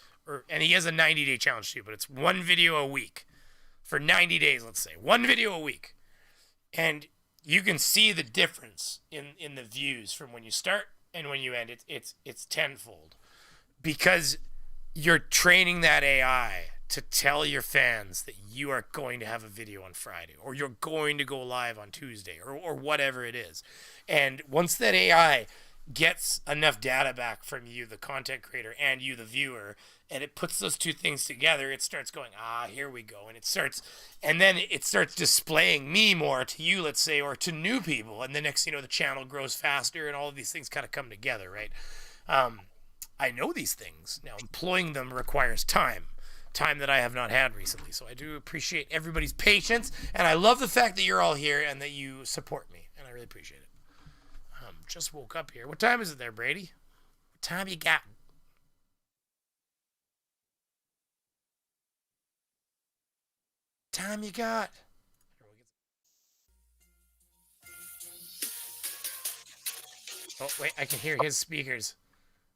A: and he has a 90-day challenge too, but it's one video a week for 90 days, let's say. One video a week. And you can see the difference in the views from when you start and when you end. It's tenfold, because you're training that AI to tell your fans that you are going to have a video on Friday, or you're going to go live on Tuesday, or whatever it is. And once that AI gets enough data back from you, the content creator, and you, the viewer, and it puts those two things together, it starts going, here we go. And then it starts displaying me more to you, let's say, or to new people. And the next, the channel grows faster, and all of these things kind of come together, right? I know these things. Now, employing them requires time that I have not had recently. So I do appreciate everybody's patience, and I love the fact that you're all here and that you support me, and I really appreciate it. Just woke up here. What time is it there, Brady? What time you got? Time you got? Oh, wait, I can hear his speakers.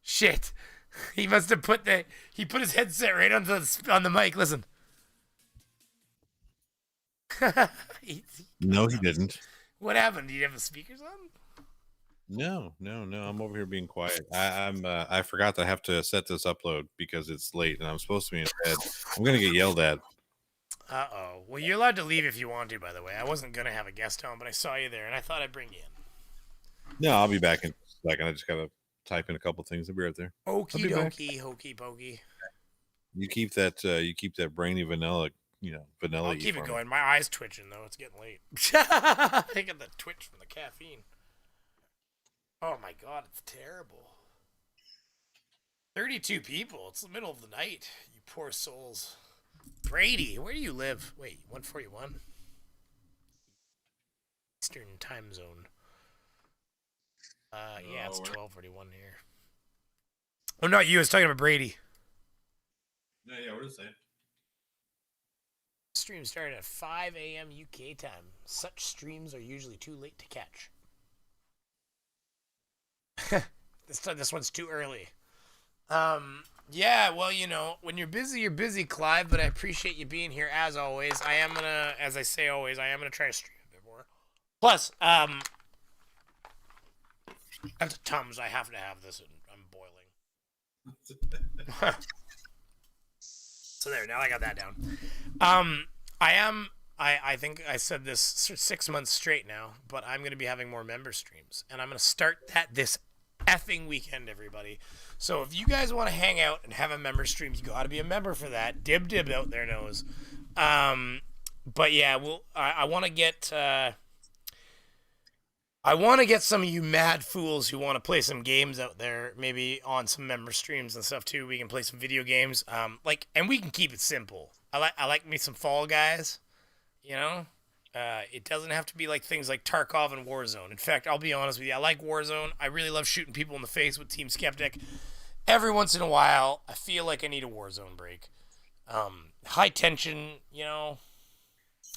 A: Shit. He must have put his headset right on the mic. Listen.
B: No, he didn't.
A: What happened? Did you have the speakers on?
B: No. I'm over here being quiet. I forgot that I have to set this upload because it's late and I'm supposed to be in bed. I'm gonna get yelled at.
A: Uh-oh. Well, you're allowed to leave if you want to, by the way. I wasn't gonna have a guest on, but I saw you there and I thought I'd bring you in.
B: No, I'll be back in a second. I just gotta type in a couple things. I'll be right there.
A: Okie dokie, hokey pokey.
B: You keep that brainy vanilla, vanilla.
A: I'll keep it going. My eye's twitching though. It's getting late. I got the twitch from the caffeine. Oh my god, it's terrible. 32 people. It's the middle of the night. You poor souls. Brady, where do you live? Wait, 141? Eastern time zone. Yeah, it's 12:41 here. Oh, not you. I was talking about Brady.
B: No, yeah, we're the same.
A: Stream started at 5 a.m. UK time. Such streams are usually too late to catch. This one's too early. Yeah, well, when you're busy, Clive, but I appreciate you being here as always. I am gonna, as I say always, I am gonna try to stream a bit more. Plus, at the Tums, I have to have this, and I'm boiling. So there, now I got that down. I think I said this 6 months straight now, but I'm going to be having more member streams, and I'm going to start that this effing weekend, everybody. So if you guys want to hang out and have a member stream, you got to be a member for that. Dib out there knows. But yeah, I want to get. I want to get some of you mad fools who want to play some games out there, maybe on some member streams and stuff too. We can play some video games, and we can keep it simple. I like me some Fall Guys, you know. It doesn't have to be like things like Tarkov and Warzone. In fact, I'll be honest with you, I like Warzone. I really love shooting people in the face with Team Skeptic. Every once in a while, I feel like I need a Warzone break. High tension, you know.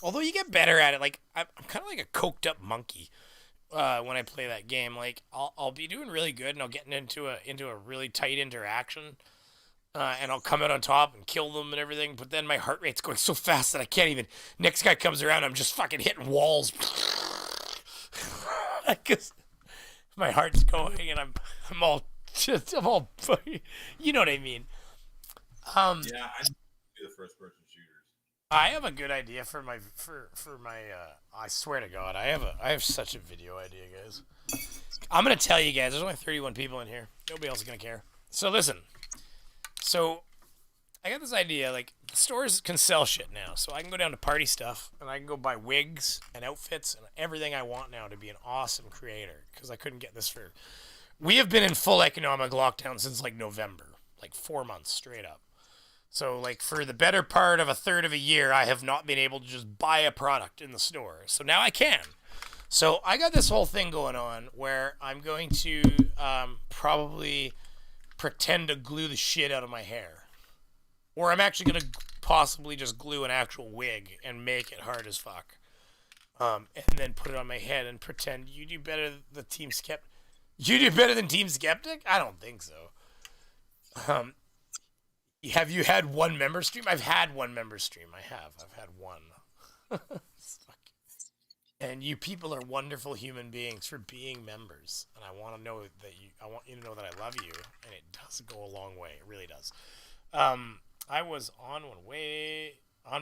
A: Although you get better at it, like I'm kind of like a coked up monkey. When I play that game, like I'll be doing really good and I'll get into a really tight interaction, and I'll come out on top and kill them and everything. But then my heart rate's going so fast that I can't even. Next guy comes around, I'm just fucking hitting walls, because my heart's going and I'm all you know what I mean.
B: Yeah, I do the first person shooters.
A: I have a good idea for my I swear to God, I have such a video idea, guys. I'm gonna tell you guys, there's only 31 people in here. Nobody else is gonna care. So listen. So I got this idea, like the stores can sell shit now. So I can go down to Party Stuff and I can go buy wigs and outfits and everything I want now to be an awesome creator. Because I couldn't get this for. We have been in full economic lockdown since like November, like 4 months straight up. So, like, for the better part of a third of a year, I have not been able to just buy a product in the store. So now I can. So I got this whole thing going on where I'm going to probably pretend to glue the shit out of my hair. Or I'm actually going to possibly just glue an actual wig and make it hard as fuck. And then put it on my head and pretend you do better than Team Skeptic. You do better than Team Skeptic? I don't think so. Have you had one member stream? I've had one member stream. I've had one. And you people are wonderful human beings for being members. And I want you to know that I love you. And it does go a long way. It really does. I was on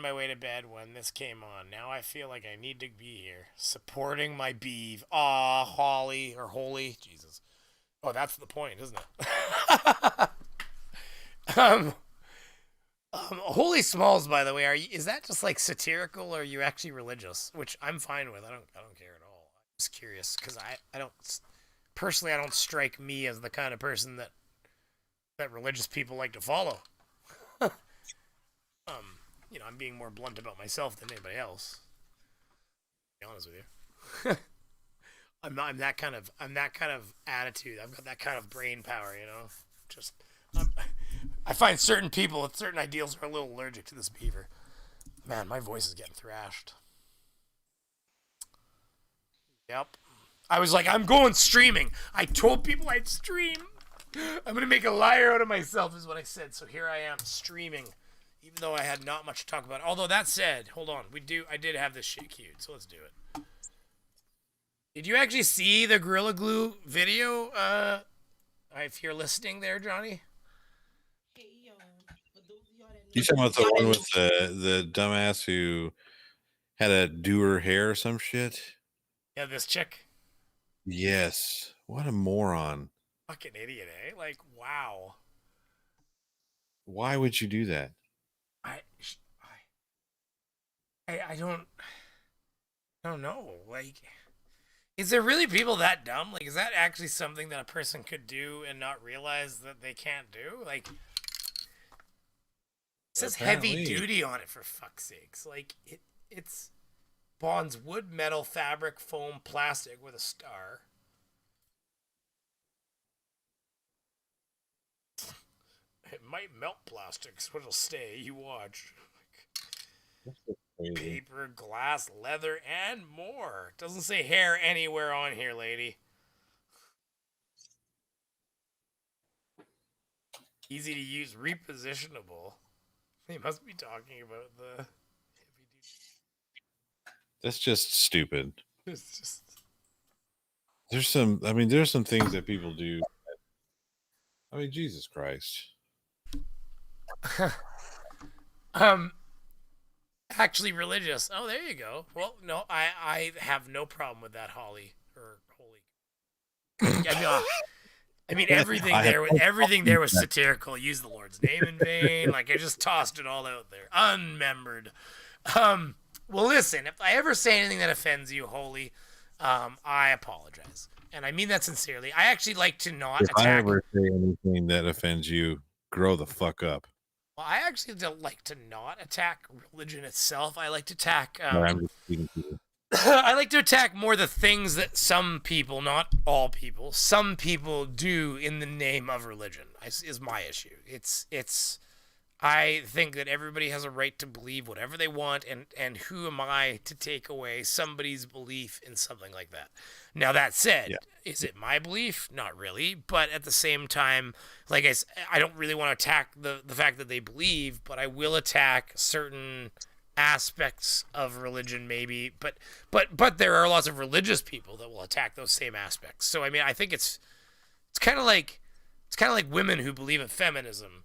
A: my way to bed when this came on. Now I feel like I need to be here. Supporting my beeve. Aw, Holly or Holy. Jesus. Oh, that's the point, isn't it? Holy Smalls, by the way, is that just like satirical, or are you actually religious? Which I'm fine with. I don't care at all. I'm just curious because I don't personally, I don't strike me as the kind of person that religious people like to follow. I'm being more blunt about myself than anybody else. To be honest with you. I'm that kind of attitude. I've got that kind of brain power, Just I find certain people with certain ideals are a little allergic to this beaver. Man, my voice is getting thrashed. Yep. I was like, I'm going streaming. I told people I'd stream. I'm going to make a liar out of myself is what I said. So here I am streaming, even though I had not much to talk about. Although that said, hold on. I did have this shit queued, so let's do it. Did you actually see the Gorilla Glue video? If you're listening there, Johnny?
B: You talking about the one with the dumbass who had to do her hair or some shit?
A: Yeah, this chick.
B: Yes. What a moron.
A: Fucking idiot, eh? Like, wow.
B: Why would you do that?
A: I don't know. Like, is there really people that dumb? Like, is that actually something that a person could do and not realize that they can't do? Like, it says heavy duty on it, for fuck's sakes. Like, it's bonds wood, metal, fabric, foam, plastic with a star. It might melt plastic, so it'll stay. You watch. Paper, glass, leather, and more. Doesn't say hair anywhere on here, lady. Easy to use, repositionable. They must be talking about the heavy duty.
B: That's just stupid.
A: It's just.
B: There's some things that people do. Jesus Christ.
A: Actually religious. Oh, there you go. Well, no, I have no problem with that, Holly or Holy. I mean,
B: I have no
A: everything
B: problem
A: there
B: with
A: was
B: that.
A: satirical. Use the Lord's name in vain. Like I just tossed it all out there, unmembered. Um, well, listen, if I ever say anything that offends you, Holy, I apologize, and I mean that sincerely. I actually like to not
B: If I
A: attack.
B: ever say anything that offends you, grow the fuck up.
A: Well, I actually don't like to not attack religion itself. I like to attack.
B: No, I'm just speaking to you.
A: I like to attack more the things that some people, not all people, some people do in the name of religion. Is my issue. It's I think that everybody has a right to believe whatever they want, and who am I to take away somebody's belief in something like that? Now, that said,
B: Yeah.
A: is it my belief? Not really, but at the same time, like I don't really want to attack the fact that they believe, but I will attack certain aspects of religion maybe, but there are lots of religious people that will attack those same aspects. So I mean, I think it's kind of like women who believe in feminism,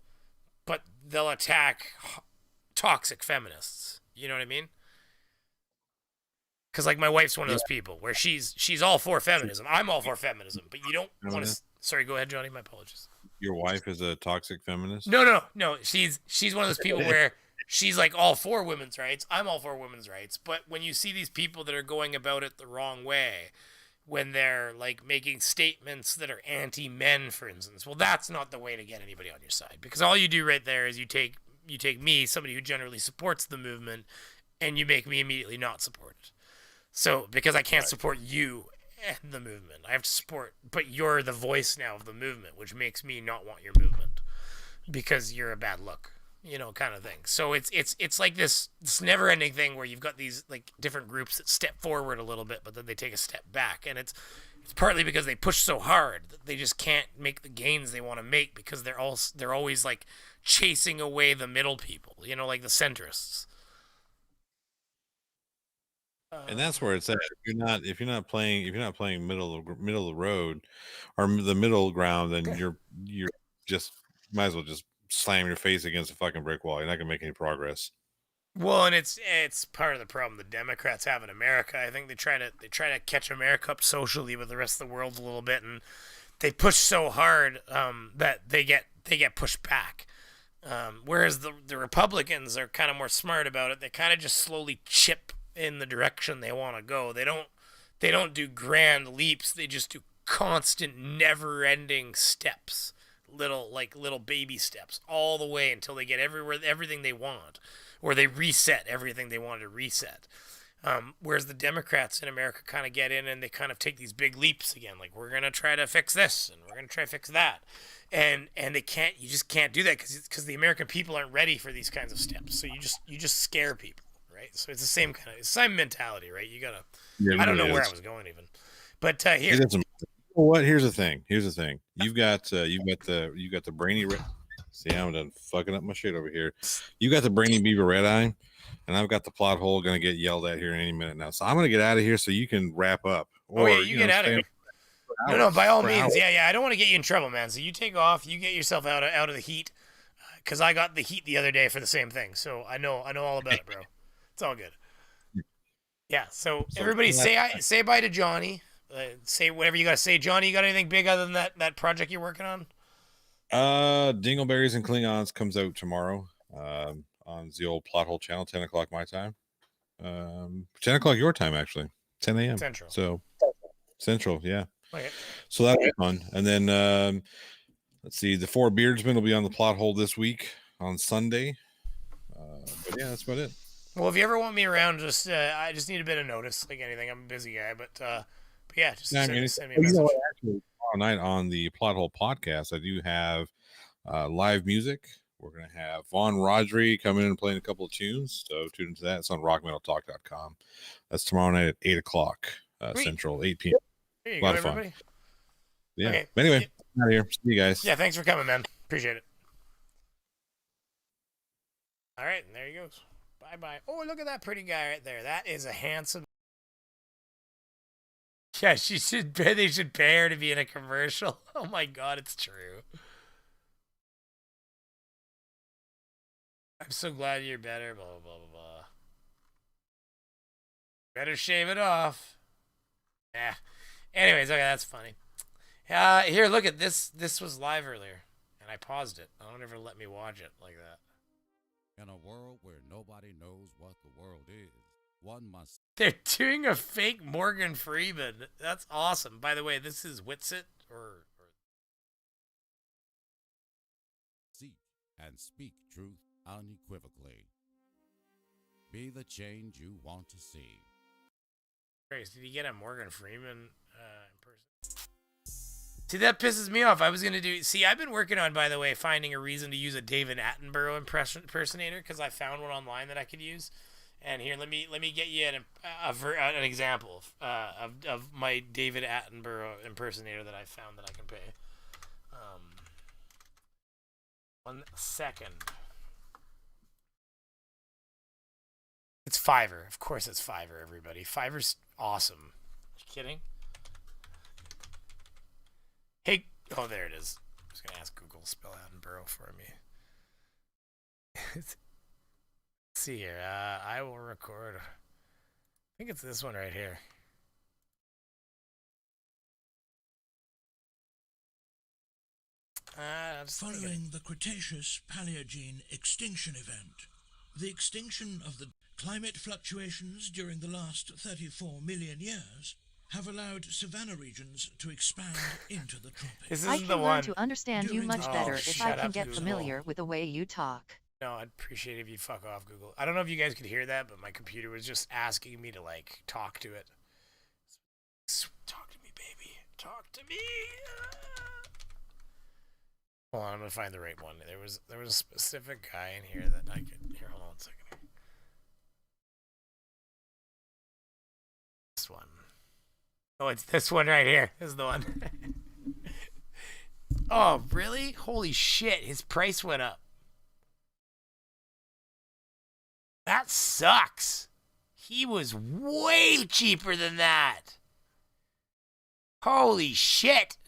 A: but they'll attack toxic feminists. You know what I mean? Because like my wife's one of
B: Yeah.
A: those people where she's all for feminism. I'm all for feminism, but you don't want to.
B: Feminist?
A: Sorry, go ahead, Johnny. My apologies.
B: Your wife is a toxic feminist?
A: No. She's one of those people where she's like all for women's rights. I'm all for women's rights. But when you see these people that are going about it the wrong way, when they're like making statements that are anti-men, for instance, well, that's not the way to get anybody on your side, because all you do right there is you take me, somebody who generally supports the movement, and you make me immediately not support it. So because I can't support you and the movement, I have to support, but you're the voice now of the movement, which makes me not want your movement because you're a bad look, kind of thing. So it's like this never ending thing where you've got these like different groups that step forward a little bit, but then they take a step back, and it's partly because they push so hard that they just can't make the gains they want to make because they're always like chasing away the middle people, like the centrists.
B: And that's where it's at. If you're not playing middle of the road or the middle ground, then you're just might as well just slam your face against a fucking brick wall. You're not gonna make any progress.
A: Well, and it's part of the problem the Democrats have in America. I think they try to catch America up socially with the rest of the world a little bit, and they push so hard that they get pushed back. Whereas the Republicans are kind of more smart about it. They kind of just slowly chip in the direction they want to go. They don't do grand leaps. They just do constant, never-ending steps, little baby steps, all the way until they get everything they want, or they reset everything they want to reset. Whereas the Democrats in America kind of get in and they kind of take these big leaps again, like we're gonna try to fix this and we're gonna try to fix that, and they can't. You just can't do that because the American people aren't ready for these kinds of steps. So you just scare people, right? So it's the same mentality, right? You gotta.
B: Yeah, it
A: I don't know
B: really
A: where
B: is.
A: I was going even, but
B: It
A: here.
B: doesn't. You know what? Here's the thing. You've got the brainy. See, I'm done fucking up my shit over here. You got the Brainy Beaver red eye, and I've got the plot hole going to get yelled at here in any minute now. So I'm going to get out of here so you can wrap up,
A: Oh yeah,
B: or
A: you get out of
B: stay
A: here.
B: for
A: No, by
B: hours.
A: all
B: For
A: means,
B: hours.
A: yeah. I don't want to get you in trouble, man. So you take off. You get yourself out of the heat, because I got the heat the other day for the same thing. So I know all about it, bro. It's all good. Yeah. So
B: So
A: everybody say bye to Johnny. Say whatever you got to say, Johnny. You got anything big other than that project you're working on?
B: Dingleberries and Klingons comes out tomorrow on the old plot hole channel, 10 o'clock my time, 10 o'clock your time, actually, 10 a.m.
A: Central.
B: So Central, yeah.
A: Okay.
B: So that'll be fun. And then let's see, the Four Beardsmen will be on the plot hole this week on Sunday. But yeah, that's about it.
A: Well, if you ever want me around, I just need a bit of notice, like anything. I'm a busy guy, but yeah, just
B: Yeah,
A: send me a message.
B: actually, tomorrow night on the plot hole podcast, I do have live music. We're going to have Vaughn Rodri coming in and playing a couple of tunes. So tune into that. It's on rockmetaltalk.com. That's tomorrow night at 8 o'clock Central, 8 p.m.
A: There you
B: A
A: go,
B: lot of fun.
A: everybody.
B: Yeah.
A: Okay.
B: But anyway, out of here. See you guys.
A: Yeah, thanks for coming, man. Appreciate it. All right, and there he goes. Bye. Oh, look at that pretty guy right there. That is a handsome. Yeah, they should pay her to be in a commercial. Oh my god, it's true. I'm so glad you're better. Blah blah blah blah blah. Better shave it off. Yeah. Anyways, okay, that's funny. Here, look at this. This was live earlier, and I paused it. I don't ever let me watch it like that.
C: In a world where nobody knows what the world is, one must
A: They're doing a fake Morgan Freeman. That's awesome. By the way, this is Witsit or
C: seek and speak truth unequivocally. Be the change you want to see.
A: Grace, did you get a Morgan Freeman impersonation? See, that pisses me off. I was gonna do. See, I've been working on, by the way, finding a reason to use a David Attenborough impersonator because I found one online that I could use. And here, let me get you an example of my David Attenborough impersonator that I found that I can pay. 1 second. It's Fiverr. Of course it's Fiverr, everybody. Fiverr's awesome. You kidding? Hey, oh, there it is. I was going to ask Google to spell Attenborough for me. Let's see here. I will record. I think it's this one right here.
D: Following the Cretaceous-Paleogene extinction event, the extinction of the climate fluctuations during the last 34 million years have allowed savanna regions to expand into the tropics.
E: I can learn to understand you much better if I can get
A: Google.
E: familiar with the way you talk.
A: No, I'd appreciate it if you fuck off, Google. I don't know if you guys could hear that, but my computer was just asking me to, like, talk to it. Talk to me, baby. Talk to me. Hold on, I'm gonna find the right one. There was a specific guy in here that I could. Here, hold on a second. This one. Oh, it's this one right here. This is the one. Oh, really? Holy shit! His price went up. That sucks. He was way cheaper than that. Holy shit.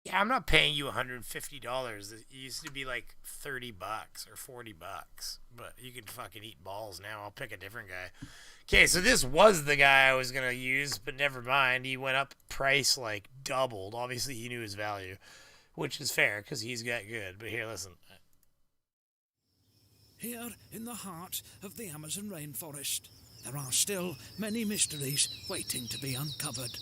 A: Yeah, I'm not paying you $150. It used to be like $30 or $40, but you can fucking eat balls now. I'll pick a different guy. Okay, so this was the guy I was gonna use, but never mind. He went up, price like doubled. Obviously, he knew his value, which is fair because he's got good. But here, listen.
F: Here in the heart of the Amazon rainforest, there are still many mysteries waiting to be uncovered.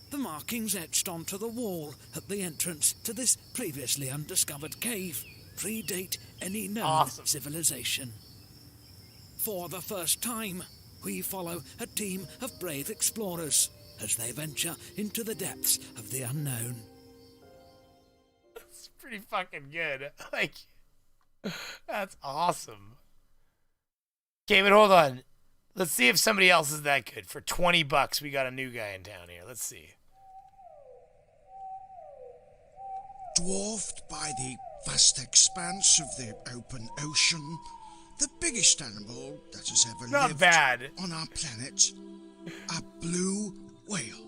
F: The markings etched onto the wall at the entrance to this previously undiscovered cave predate any known civilization. For the first time, we follow a team of brave explorers as they venture into the depths of the unknown.
A: That's pretty fucking good. Like, that's awesome. Okay, but hold on. Let's see if somebody else is that good. For $20, we got a new guy in town here. Let's see.
D: Dwarfed by the vast expanse of the open ocean, the biggest animal that has ever lived on our planet, a blue whale.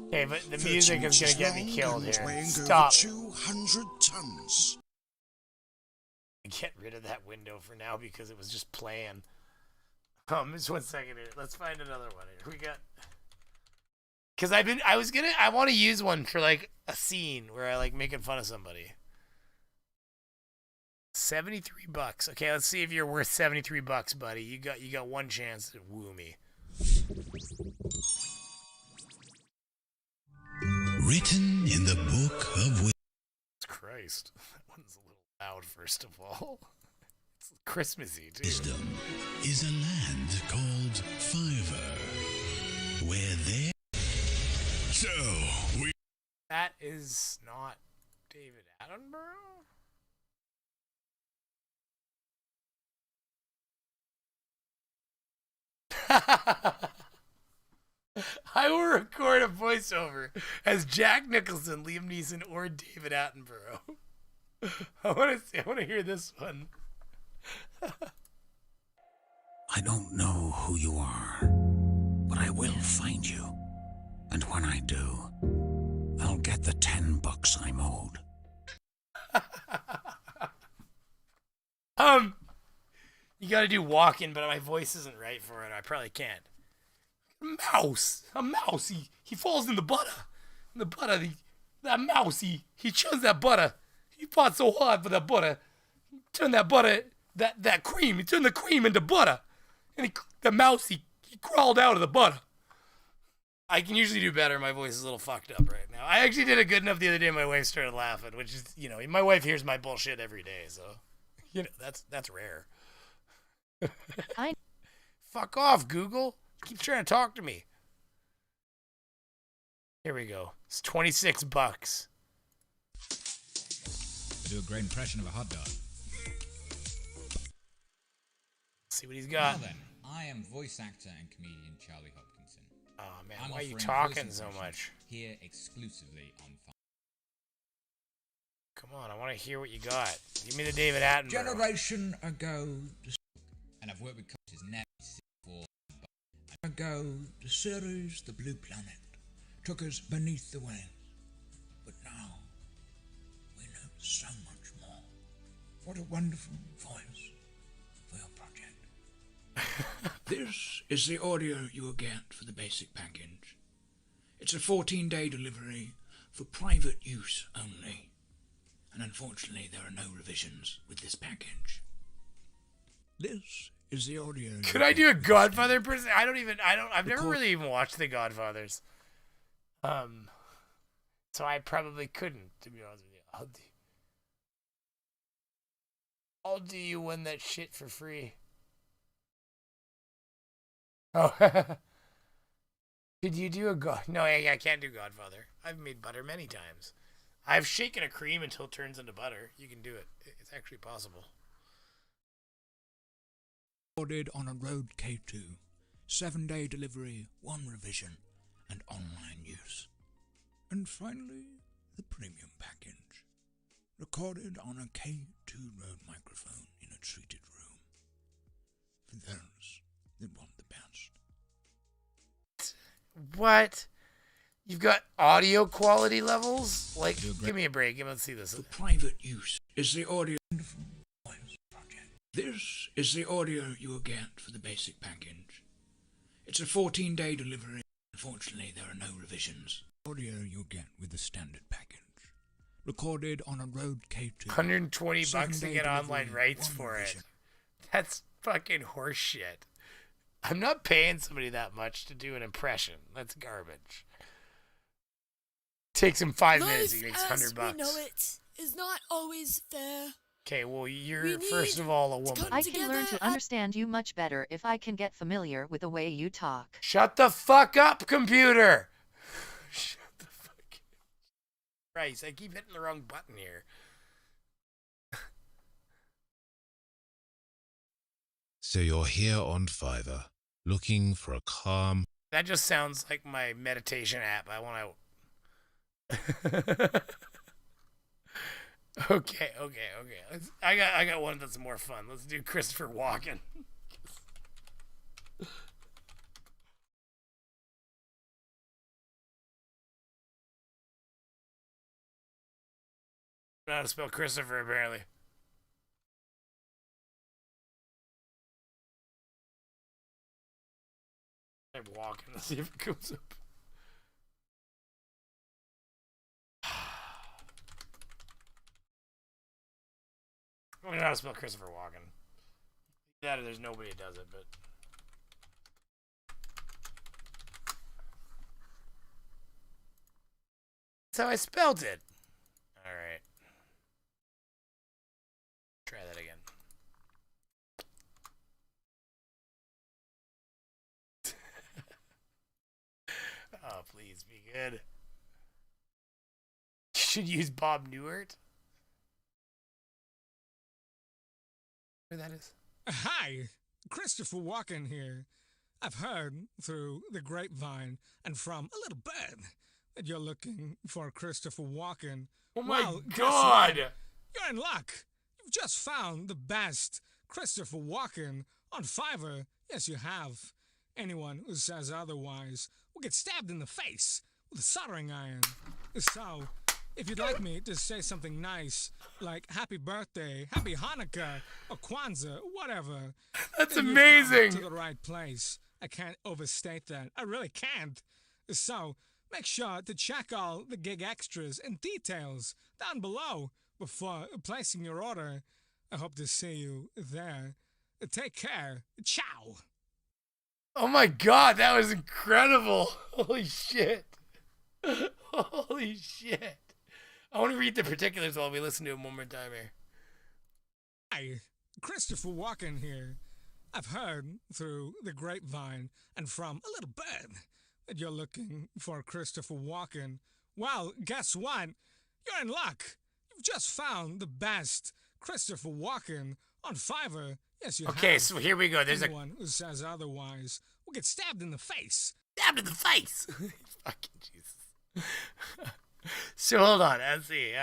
A: Okay, but the music is gonna get me killed here.
D: Weighing
A: Stop.
D: over 200 tons.
A: Get rid of that window for now because it was just playing. Just 1 second here. Let's find another one here. We got. Because I want to use one for like a scene where I like making fun of somebody. $73. Okay, let's see if you're worth $73, buddy. You got one chance to woo me.
G: Written in the book of
A: Christ, that one's a little loud. First of all, it's Christmassy too.
G: Wisdom is a land called Fiverr, where there. So we.
A: That is not David Attenborough. I will record a voiceover as Jack Nicholson, Liam Neeson, or David Attenborough. I want to hear this one.
F: I don't know who you are, but I will find you. And when I do, I'll get the $10 I'm owed.
A: You gotta do walking, but my voice isn't right for it. I probably can't. A mouse. He falls in the butter. In the butter. That mouse. He churns that butter. He fought so hard for that butter. He turned that butter, that cream. He turned the cream into butter. And the mouse, he crawled out of the butter. I can usually do better. My voice is a little fucked up right now. I actually did it good enough the other day. My wife started laughing, which is, you know, my wife hears my bullshit every day, so, you know, that's rare. Fuck off, Google. Keep trying to talk to me. Here we go. It's $26.
H: I do a great impression of a hot dog.
A: See what he's got.
H: Now then, I am voice actor and comedian Charlie Hopkinson.
A: Oh man,
H: I'm
A: why are you
H: offering
A: talking
H: voice
A: so
H: impressions
A: much?
H: Here exclusively on Fiverr.
A: Come on, I want to hear what you got. Give me the David Attenborough.
D: Generation ago,
H: And I've worked with coaches never before.
D: the series The Blue Planet took us beneath the waves. But now, we know so much more. What a wonderful voice for your project. This is the audio you will get for the basic package. It's a 14-day delivery for private use only. And unfortunately, there are no revisions with this package. This is the audio.
A: Could I do a Godfather person? I've never really even watched The Godfathers. So I probably couldn't, to be honest with you. I'll do you win that shit for free. Oh. Could you do a No, I can't do Godfather. I've made butter many times. I've shaken a cream until it turns into butter. You can do it. It's actually possible.
D: Ordered on a Rode K2. 7-day delivery, 1 revision, and online use. And finally, the premium package. Recorded on a K2 Rode microphone in a treated room. For those that want the best.
A: What? You've got audio quality levels? Like, give me a break. Let's see this.
D: For private use is the audio project. This is the audio you will get for the basic package. It's a 14-day delivery. Unfortunately, there are no revisions. Audio you'll get with the standard package. Recorded on a Rode K2.
A: $120 to get online rights for it. That's fucking horseshit. I'm not paying somebody that much to do an impression. That's garbage. Takes him 5 minutes. He makes $100.
I: We know it is not always fair.
A: Okay, well, you're first of all a woman.
E: I can learn to understand you much better if I can get familiar with the way you talk.
A: Shut the fuck up, computer! Shut the fuck up. Christ, I keep hitting the wrong button here.
J: So you're here on Fiverr, looking for a calm...
A: That just sounds like my meditation app. I want to... Okay. I got one that's more fun. Let's do Christopher Walken. I know how to spell Christopher, apparently. I'm walking. Let's see if it comes up. I don't know how to spell Christopher Walken. That or there's nobody that does it, but... That's how I spelled it. Alright. Try that again. Oh, please be good. You should use Bob Newhart. Who that is?
K: Hi, Christopher Walken here. I've heard through the grapevine and from a little bird that you're looking for Christopher Walken.
A: Oh my
K: Well,
A: God!
K: You're in luck. You've just found the best Christopher Walken on Fiverr. Yes, you have. Anyone who says otherwise will get stabbed in the face with a soldering iron. So, if you'd like me to say something nice, like happy birthday, happy Hanukkah, or Kwanzaa, whatever.
A: That's
K: then you've
A: amazing.
K: come to the right place. I can't overstate that. I really can't. So, make sure to check all the gig extras and details down below before placing your order. I hope to see you there. Take care. Ciao.
A: Oh my god, that was incredible. Holy shit. Holy shit. I want to read the particulars while we listen to him one more time here.
K: Hi, Christopher Walken here. I've heard through the grapevine and from a little bird that you're looking for Christopher Walken. Well, guess what? You're in luck. You've just found the best Christopher Walken on Fiverr. Yes, you have.
A: Okay, so here we go. There's
K: Anyone who says otherwise will get stabbed in the face.
A: Stabbed in the face! Fucking Jesus. So hold on, let's see.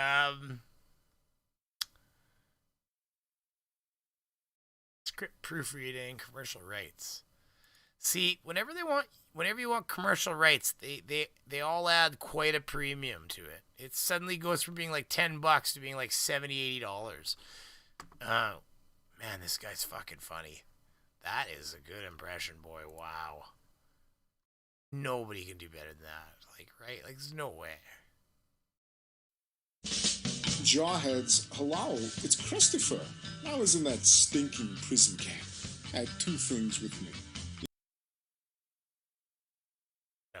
A: Script proofreading, commercial rights. See, whenever you want commercial rights, they all add quite a premium to it. It suddenly goes from being like $10 to being like $70, $80. Man, this guy's fucking funny. That is a good impression, boy. Wow. Nobody can do better than that. Like, right? Like, there's no way.
L: Jawheads, hello, it's Christopher. I was in that stinking prison camp. I had two things with me.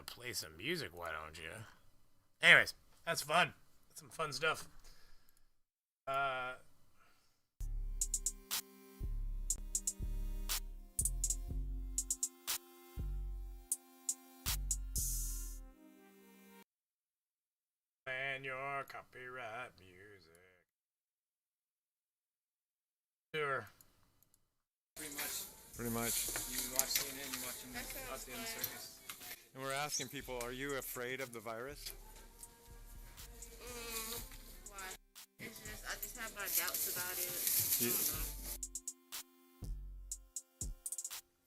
A: Play some music, why don't you? Anyways, that's fun. That's some fun stuff. And your copyright music. Sure.
M: Pretty much.
N: You watch CNN, you watch the end circus.
M: And we're asking people, are you afraid of the virus?
O: Why? It's just, I just have my doubts about it.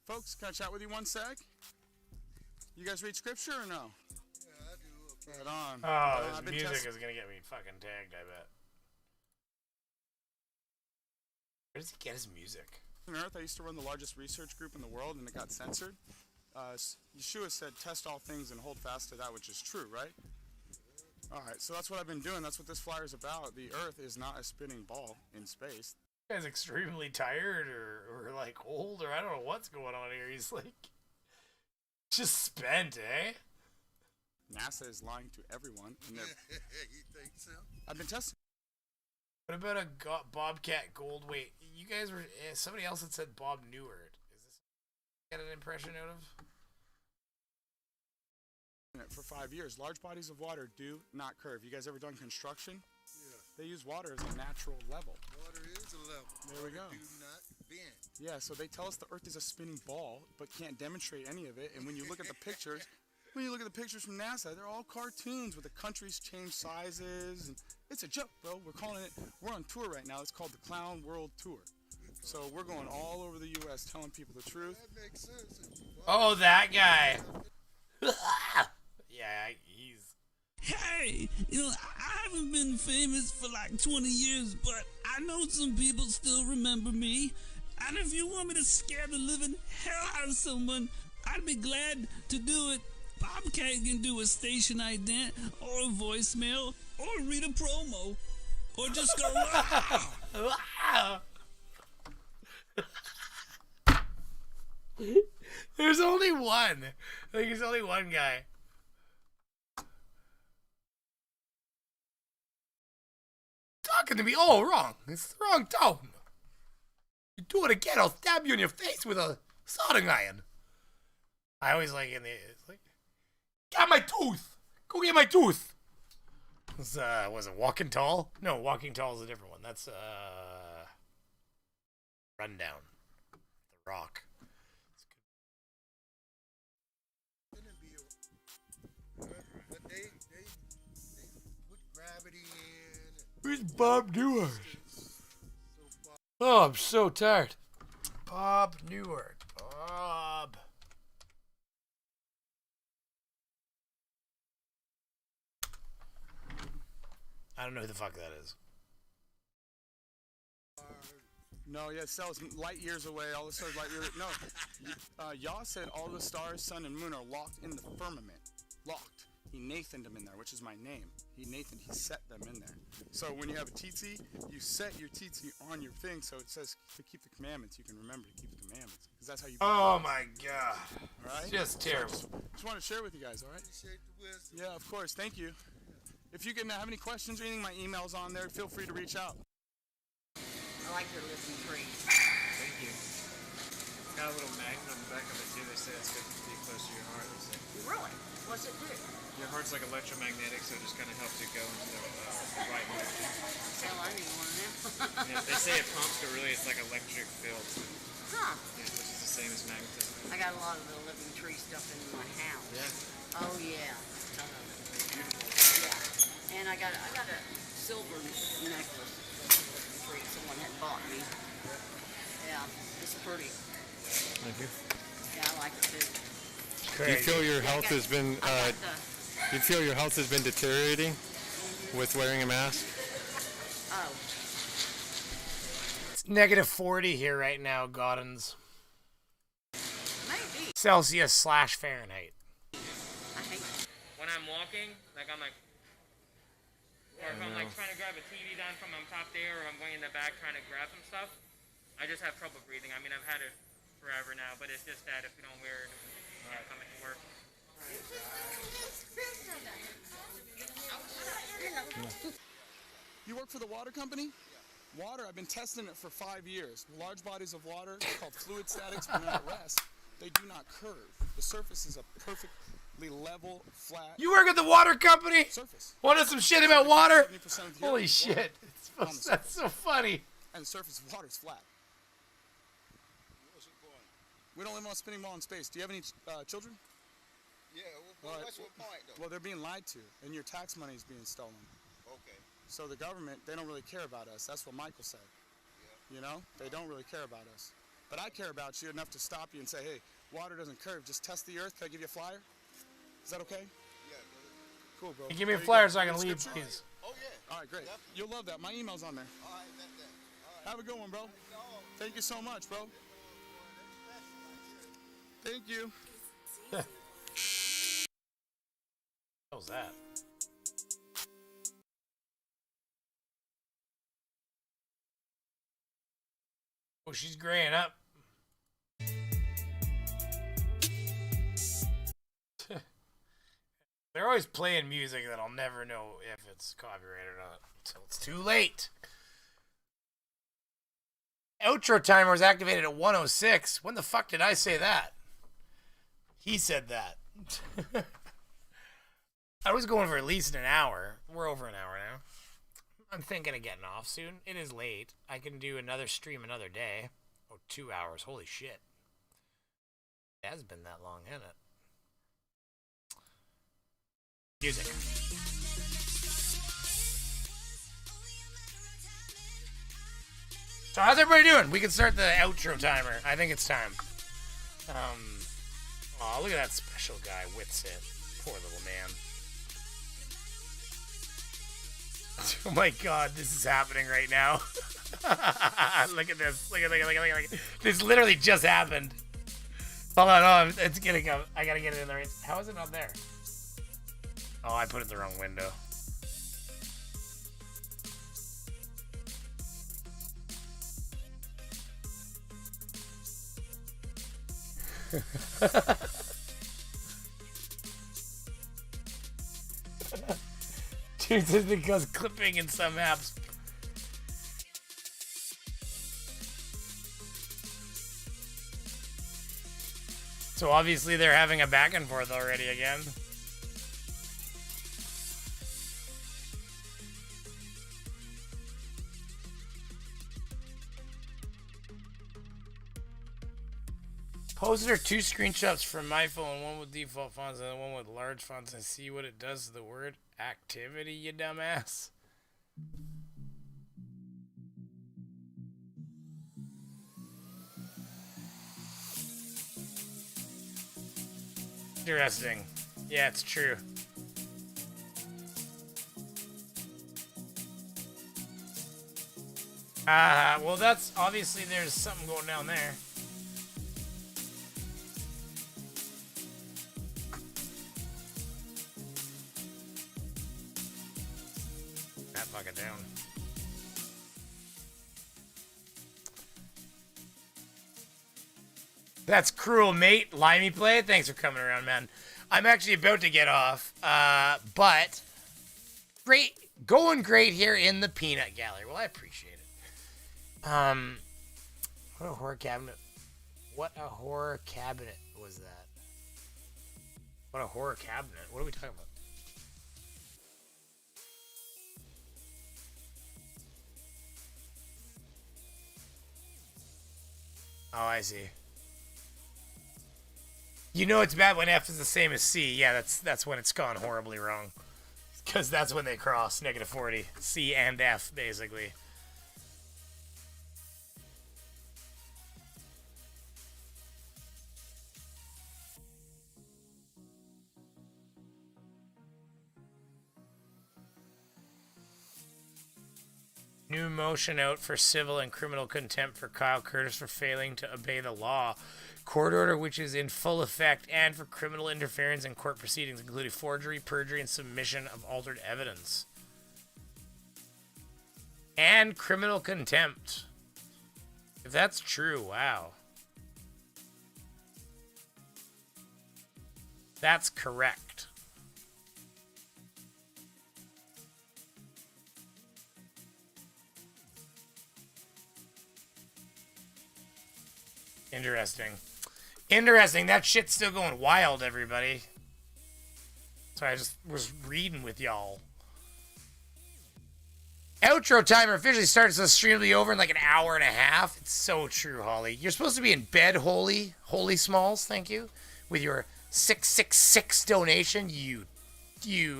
P: Folks, can I chat with you one sec? You guys read scripture or no?
N: Yeah, I do. Okay.
P: Right on.
A: Oh, this music is gonna get me fucking tagged, I bet. Where does he get his music?
P: On Earth, I used to run the largest research group in the world, and it got censored. Yeshua said, test all things and hold fast to that which is true, right? Alright, so that's what I've been doing. That's what this flyer is about. The Earth is not a spinning ball in space.
A: This guy's extremely tired or like old, or I don't know what's going on here. He's like just spent, eh?
P: NASA is lying to everyone. And
N: You think so?
P: I've been testing.
A: What about a Bobcat Gold? Wait, you guys were somebody else had said Bob Newert. Is this get an impression out of?
P: For 5 years, large bodies of water do not curve. You guys ever done construction?
N: Yeah.
P: They use water as a natural level.
N: Water is a level.
P: There we go.
N: Do not bend.
P: Yeah, so they tell us the Earth is a spinning ball, but can't demonstrate any of it. And when you look at the pictures, from NASA, they're all cartoons with the countries change sizes. And it's a joke, bro. We're on tour right now. It's called the Clown World Tour. So we're going all over the U.S. telling people the truth.
N: That makes sense.
A: Oh, that guy. Yeah, he's...
Q: Hey, I haven't been famous for like 20 years, but I know some people still remember me. And if you want me to scare the living hell out of someone, I'd be glad to do it. Bobcat can do a station ident, or a voicemail, or read a promo, or just go, wow!
A: There's only one. Like, there's only one guy. Talking to me. Oh, wrong. It's the wrong tone. You do it again, I'll stab you in your face with a soldering iron. I always like it's like, got my tooth. Go get my tooth. Was it Walking Tall? No, Walking Tall is a different one. That's Rundown. The Rock.
N: But they put gravity in.
A: Where's Bob Newhart? Oh, I'm so tired. Bob Newhart. Bob. I don't know who the fuck that is.
P: No, yeah, cells light years away. All the stars light years. No, Yah said all the stars, sun, and moon are locked in the firmament. Locked. He Nathaned them in there, which is my name. He set them in there. So when you have a TT, you set your TT on your thing, so it says to keep the commandments. You can remember to keep the commandments, because that's how you.
A: Oh my God!
P: All right.
A: It's just terrible.
P: So just want to share with you guys. All right. Yeah, of course. Thank you. If you can have any questions or anything, my email's on there. Feel free to reach out.
O: I like your living trees.
M: Thank you. Got a little magnet on the back of it too. They say it's good to be close to your heart. They say.
O: Really? What's it do?
M: Your heart's like electromagnetic, so it just kind of helps it go into the right direction.
O: Hell, I need one of them.
M: Yeah, they say it pumps, but really it's like electric fields.
O: Huh.
M: Yeah, which is the same as magnetism.
O: I got a lot of the living tree stuff in my house.
M: Yeah.
O: Oh yeah. Yeah. And I got a silver necklace of the living tree someone had bought me. Yeah, it's pretty.
M: Thank you.
O: Yeah, I like it too.
M: Do you feel your health has been you feel your health has been deteriorating with wearing a mask?
O: Oh.
A: It's negative 40 here right now, Goddins.
O: Maybe.
A: Celsius/Fahrenheit.
O: I hate
R: when I'm walking, like I'm like, or if I'm like trying to grab a TV down from on top there, or I'm going in the back trying to grab some stuff, I just have trouble breathing. I mean, I've had it forever now, but it's just that if you don't wear it, you can't come into work.
P: You work for the water company? Water, I've been testing it for 5 years. Large bodies of water called fluid statics when they're at rest, they do not curve. The surface is a perfectly level, flat.
A: You work at the water company?
P: Surface.
A: Wanted some shit about water?
P: 70% of the
A: Holy
P: earth is
A: shit.
P: water on the
A: That's so funny.
P: And the surface of water is flat. We don't live on a spinning ball in space. Do you have any children?
N: Yeah, well, what's your point, though?
P: Well, they're being lied to, and your tax money is being stolen.
N: Okay.
P: So the government, they don't really care about us. That's what Michael said. Yeah. You know, they don't really care about us. But I care about you enough to stop you and say, hey, water doesn't curve. Just test the earth. Can I give you a flyer? Is that okay?
N: Yeah.
P: Cool, bro.
A: Hey, give me a
P: There you
A: flyer
P: go.
A: so I can
P: Any
A: leave,
P: scripture?
A: please.
N: Oh, yeah.
P: All right, great.
N: Yep.
P: You'll love that. My email's on there.
N: All right, that's that. All right.
P: Have a good one, bro. Thank you so much, bro. Thank you.
A: What was that? Oh, she's graying up. They're always playing music that I'll never know if it's copyrighted or not until it's too late. Outro timer was activated at 1:06. When the fuck did I say that? He said that. I was going for at least an hour. We're over an hour now. I'm thinking of getting off soon. It is late. I can do another stream another day. Oh, 2 hours. Holy shit. It has been that long, hasn't it? Music. So how's everybody doing? We can start the outro timer. I think it's time. Oh, look at that special guy, Witsit. Poor little man. Oh my god, this is happening right now. Look at this. Look at. This literally just happened. Hold on, it's getting up. I gotta get it in there. How is it not there? Oh, I put it in the wrong window. Dude, this because clipping in some apps. So obviously they're having a back and forth already again. Posted her 2 screenshots from my phone, one with default fonts and one with large fonts, and see what it does to the word activity, you dumbass. Interesting. Yeah, it's true. Well, that's obviously there's something going down there. That fucking down. That's cruel, mate. Limey play. Thanks for coming around, man. I'm actually about to get off, but great, going great here in the peanut gallery. Well, I appreciate it. What a horror cabinet. What a horror cabinet was that? What a horror cabinet. What are we talking about? Oh, I see. You know it's bad when F is the same as C. Yeah, that's when it's gone horribly wrong. Because that's when they cross -40. C and F, basically. New motion out for civil and criminal contempt for Kyle Curtis for failing to obey the law. Court order which is in full effect, and for criminal interference in court proceedings, including forgery, perjury, and submission of altered evidence. And criminal contempt. If that's true, wow. That's correct. Interesting. Interesting. That shit's still going wild, everybody. So I just was reading with y'all. Outro timer officially starts. The stream will be over in like an hour and a half. It's so true, Holly. You're supposed to be in bed, Holy Smalls. Thank you. With your 666 donation. You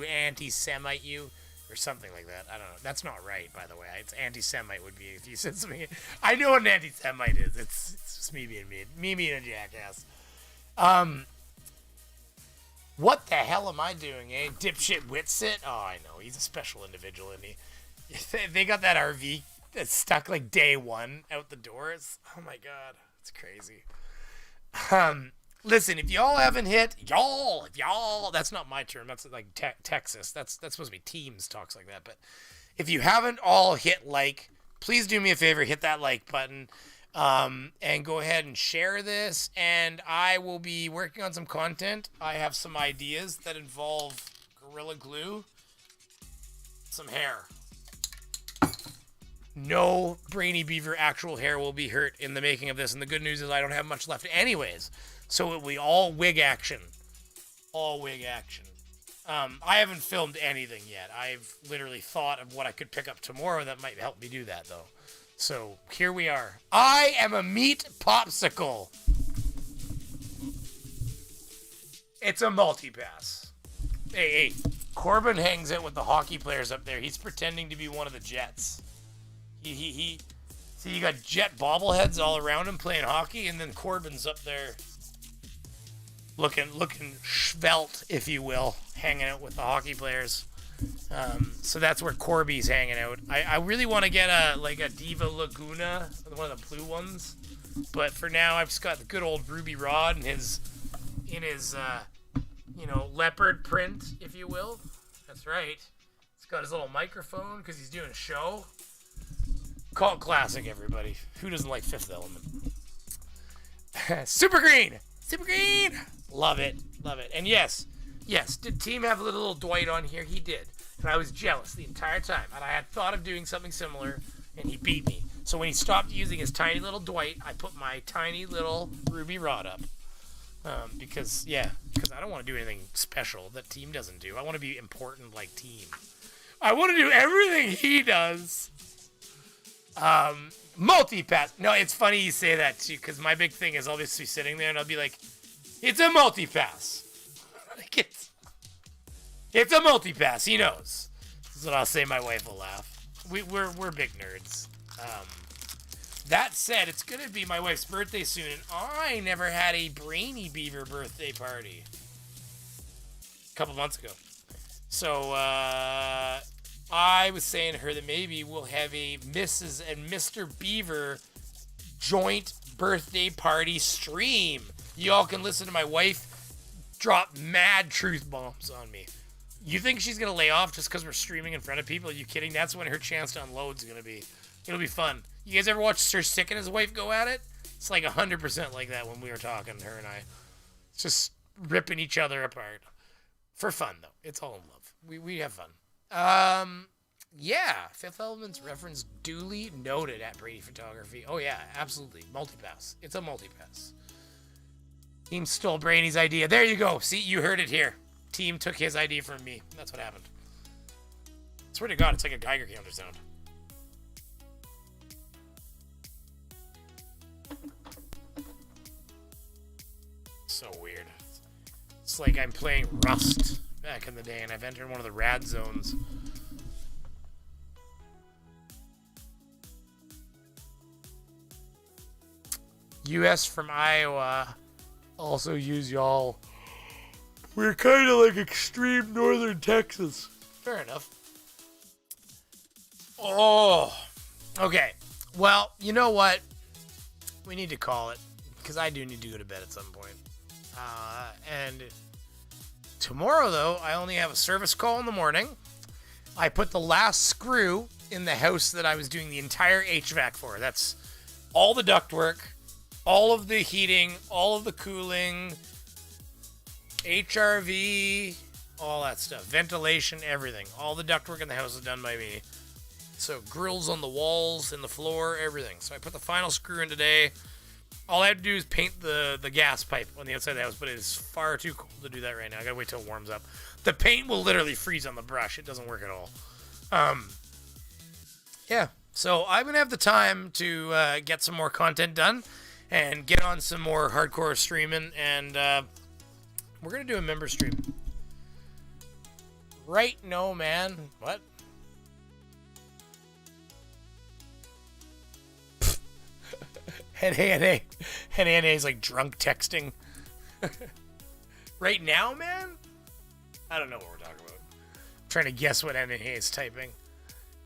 A: anti-Semite, you. Or something like that. I don't know. That's not right, by the way. It's anti-Semite would be if you said something. I know what an anti-Semite is. It's just me being mean. Me being a jackass. What the hell am I doing, eh? Dipshit Witsit? Oh, I know. He's a special individual, isn't he? They got that RV that's stuck like day one out the doors. Oh my god. It's crazy. Listen, if y'all haven't hit, y'all, that's not my term. That's like Texas. That's supposed to be Teams talks like that. But if you haven't all hit like, please do me a favor, hit that like button, and go ahead and share this. And I will be working on some content. I have some ideas that involve Gorilla Glue, some hair. No Brainy Beaver actual hair will be hurt in the making of this. And the good news is I don't have much left anyways. So it will be all wig action. All wig action. I haven't filmed anything yet. I've literally thought of what I could pick up tomorrow that might help me do that, though. So here we are. I am a meat popsicle. It's a multi-pass. Hey, Corbin hangs out with the hockey players up there. He's pretending to be one of the Jets. See, you got Jet bobbleheads all around him playing hockey, and then Corbin's up there looking svelte, if you will, hanging out with the hockey players. So that's where Corby's hanging out. I really want to get a Diva Laguna, one of the blue ones, but for now I've just got the good old Ruby Rod in his leopard print, if you will. That's right. He's got his little microphone because he's doing a show. Cult classic, everybody. Who doesn't like Fifth Element? Super Green! Love it. And yes, did Team have a little Dwight on here? He did. And I was jealous the entire time. And I had thought of doing something similar, and he beat me. So when he stopped using his tiny little Dwight, I put my tiny little Ruby Rod up. Because I don't want to do anything special that Team doesn't do. I want to be important like Team. I want to do everything he does. Multi-pass. No, it's funny you say that too, because my big thing is I'll just be sitting there and I'll be like, it's a multi-pass. Like it's a multi-pass. He knows. This is what I'll say. My wife will laugh. We're big nerds. That said, it's gonna be my wife's birthday soon, and I never had a Brainy Beaver birthday party. A couple months ago. So I was saying to her that maybe we'll have a Mrs. and Mr. Beaver joint birthday party stream. Y'all can listen to my wife drop mad truth bombs on me. You think she's going to lay off just because we're streaming in front of people? Are you kidding? That's when her chance to unload is going to be. It'll be fun. You guys ever watch Sir Sick and his wife go at it? It's like 100% like that when we were talking, her and I. It's just ripping each other apart. For fun, though. It's all in love. We have fun. Yeah. Fifth Element's reference duly noted at Brady Photography. Oh, yeah. Absolutely. Multipass. It's a multipass. Team stole Brainy's idea. There you go. See, you heard it here. Team took his idea from me. That's what happened. Swear to God, it's like a Geiger counter sound. So weird. It's like I'm playing Rust back in the day, and I've entered one of the rad zones. US from Iowa. Also use y'all. We're kind of like extreme northern Texas. Fair enough. Oh. Okay. Well, you know what? We need to call it. Because I do need to go to bed at some point. And tomorrow, though, I only have a service call in the morning. I put the last screw in the house that I was doing the entire HVAC for. That's all the ductwork, all of the heating, all of the cooling, HRV, all that stuff. Ventilation, everything. All the ductwork in the house is done by me. So grills on the walls, in the floor, everything. So I put the final screw in today. All I have to do is paint the gas pipe on the outside of the house, but it is far too cold to do that right now. I gotta wait till it warms up. The paint will literally freeze on the brush. It doesn't work at all. Yeah. So I'm gonna have the time to get some more content done and get on some more hardcore streaming, and we're gonna do a member stream. Right? No, man. What? NA is like drunk texting. Right now, man? I don't know what we're talking about. I'm trying to guess what NA is typing.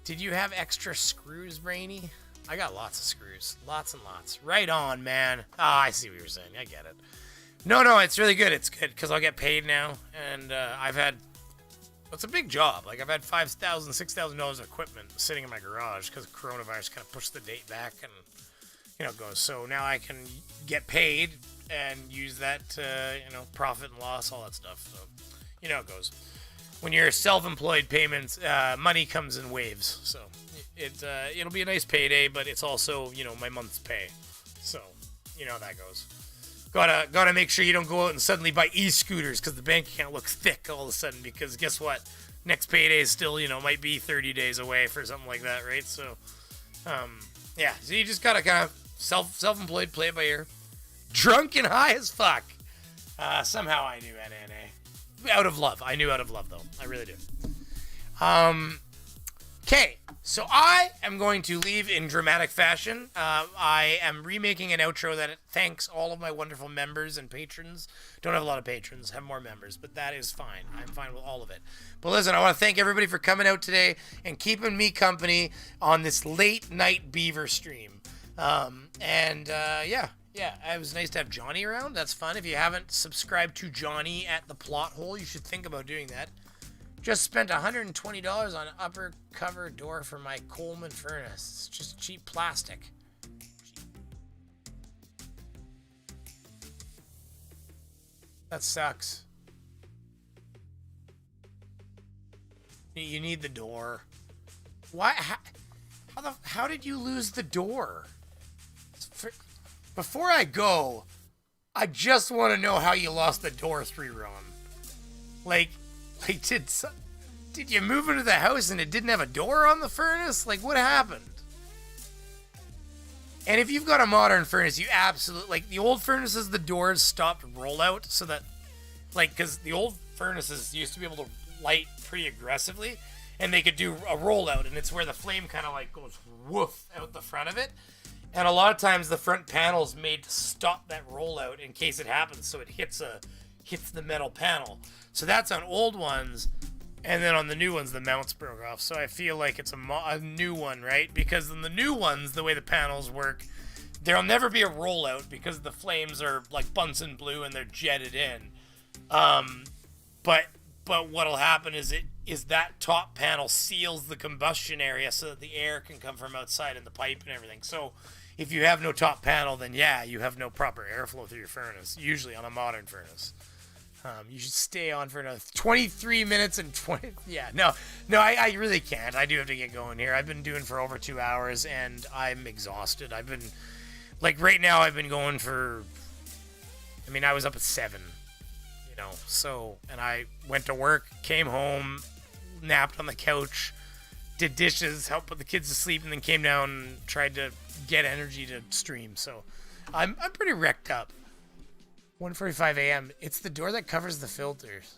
A: Did you have extra screws, Brainy? I got lots of screws. Lots and lots. Right on, man. Ah, I see what you're saying. I get it. No, it's really good. It's good because I'll get paid now. And I've had... It's a big job. Like, I've had $5,000, $6,000 of equipment sitting in my garage because coronavirus kind of pushed the date back and... it goes. So now I can get paid and use that to, profit and loss, all that stuff. So, it goes. When you're self-employed payments, money comes in waves. So it'll be a nice payday, but it's also, my month's pay. So, how that goes. Gotta make sure you don't go out and suddenly buy e-scooters because the bank account looks thick all of a sudden because guess what? Next payday is still, might be 30 days away for something like that, right? So, yeah. So you just gotta kind of self-employed, play it by ear. Drunk and high as fuck. Somehow I knew NNA. Out of love. I knew out of love, though. I really do. Okay. So I am going to leave in dramatic fashion. I am remaking an outro that thanks all of my wonderful members and patrons. Don't have a lot of patrons. Have more members. But that is fine. I'm fine with all of it. But listen, I want to thank everybody for coming out today and keeping me company on this late night Beaver stream. Yeah, it was nice to have Johnny around. That's fun. If you haven't subscribed to Johnny at the Plot Hole, you should think about doing that. Just spent $120 on an upper cover door for my Coleman furnace. It's just cheap plastic. That sucks. You need the door. Why? How did you lose the door? Before I go, I just want to know how you lost the door 3-run. Like did you move into the house and it didn't have a door on the furnace? Like, what happened? And if you've got a modern furnace, you absolutely... Like, the old furnaces, the doors stopped rollout so that... Like, because the old furnaces used to be able to light pretty aggressively, and they could do a rollout, and it's where the flame kind of, like, goes woof out the front of it. And a lot of times the front panel's made to stop that rollout in case it happens, so it hits the metal panel. So that's on old ones. And then on the new ones, the mounts broke off. So I feel like it's a new one, right? Because in the new ones, the way the panels work, there'll never be a rollout because the flames are like Bunsen blue and they're jetted in. But what'll happen is that top panel seals the combustion area so that the air can come from outside in the pipe and everything. So if you have no top panel, then yeah, you have no proper airflow through your furnace, usually on a modern furnace. You should stay on for another 23 minutes and 20. Yeah, no, I really can't. I do have to get going here. I've been doing for over 2 hours and I'm exhausted. I've been, like right now, I've been going for, I mean, I was up at 7, you know, so, and I went to work, came home, napped on the couch, did dishes, helped put the kids to sleep, and then came down and tried to get energy to stream. So I'm pretty wrecked up. 1:45 a.m. It's the door that covers the filters.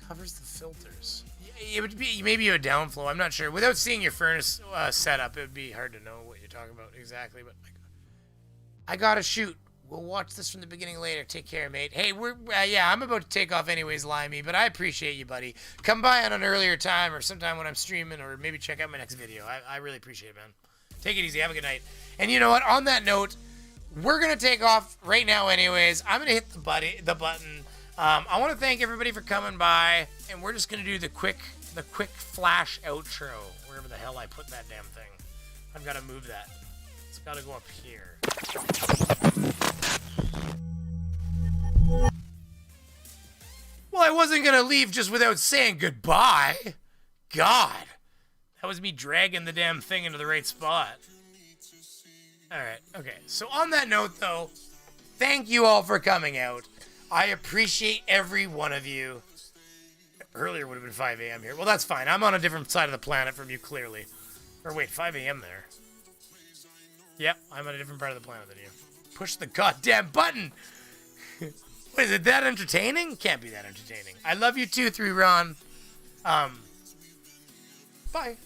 A: Covers the filters. It would be maybe a downflow. I'm not sure. Without seeing your furnace setup, it would be hard to know what you're talking about exactly. But I gotta shoot. We'll watch this from the beginning later. Take care, mate. Hey, yeah, I'm about to take off anyways, Limey, but I appreciate you, buddy. Come by on an earlier time or sometime when I'm streaming, or maybe check out my next video. I really appreciate it, man. Take it easy. Have a good night. And you know what? On that note, we're going to take off right now anyways. I'm going to hit the button. I want to thank everybody for coming by, and we're just going to do the quick flash outro, wherever the hell I put that damn thing. I've got to move that. It's got to go up here. Well, I wasn't going to leave just without saying goodbye. God. That was me dragging the damn thing into the right spot. Alright, okay. So on that note, though, thank you all for coming out. I appreciate every one of you. Earlier would have been 5 a.m. here. Well, that's fine. I'm on a different side of the planet from you, clearly. Or wait, 5 a.m. there. Yep, I'm on a different part of the planet than you. Push the goddamn button! Wait, is it that entertaining? Can't be that entertaining. I love you too, 3Ron. Bye.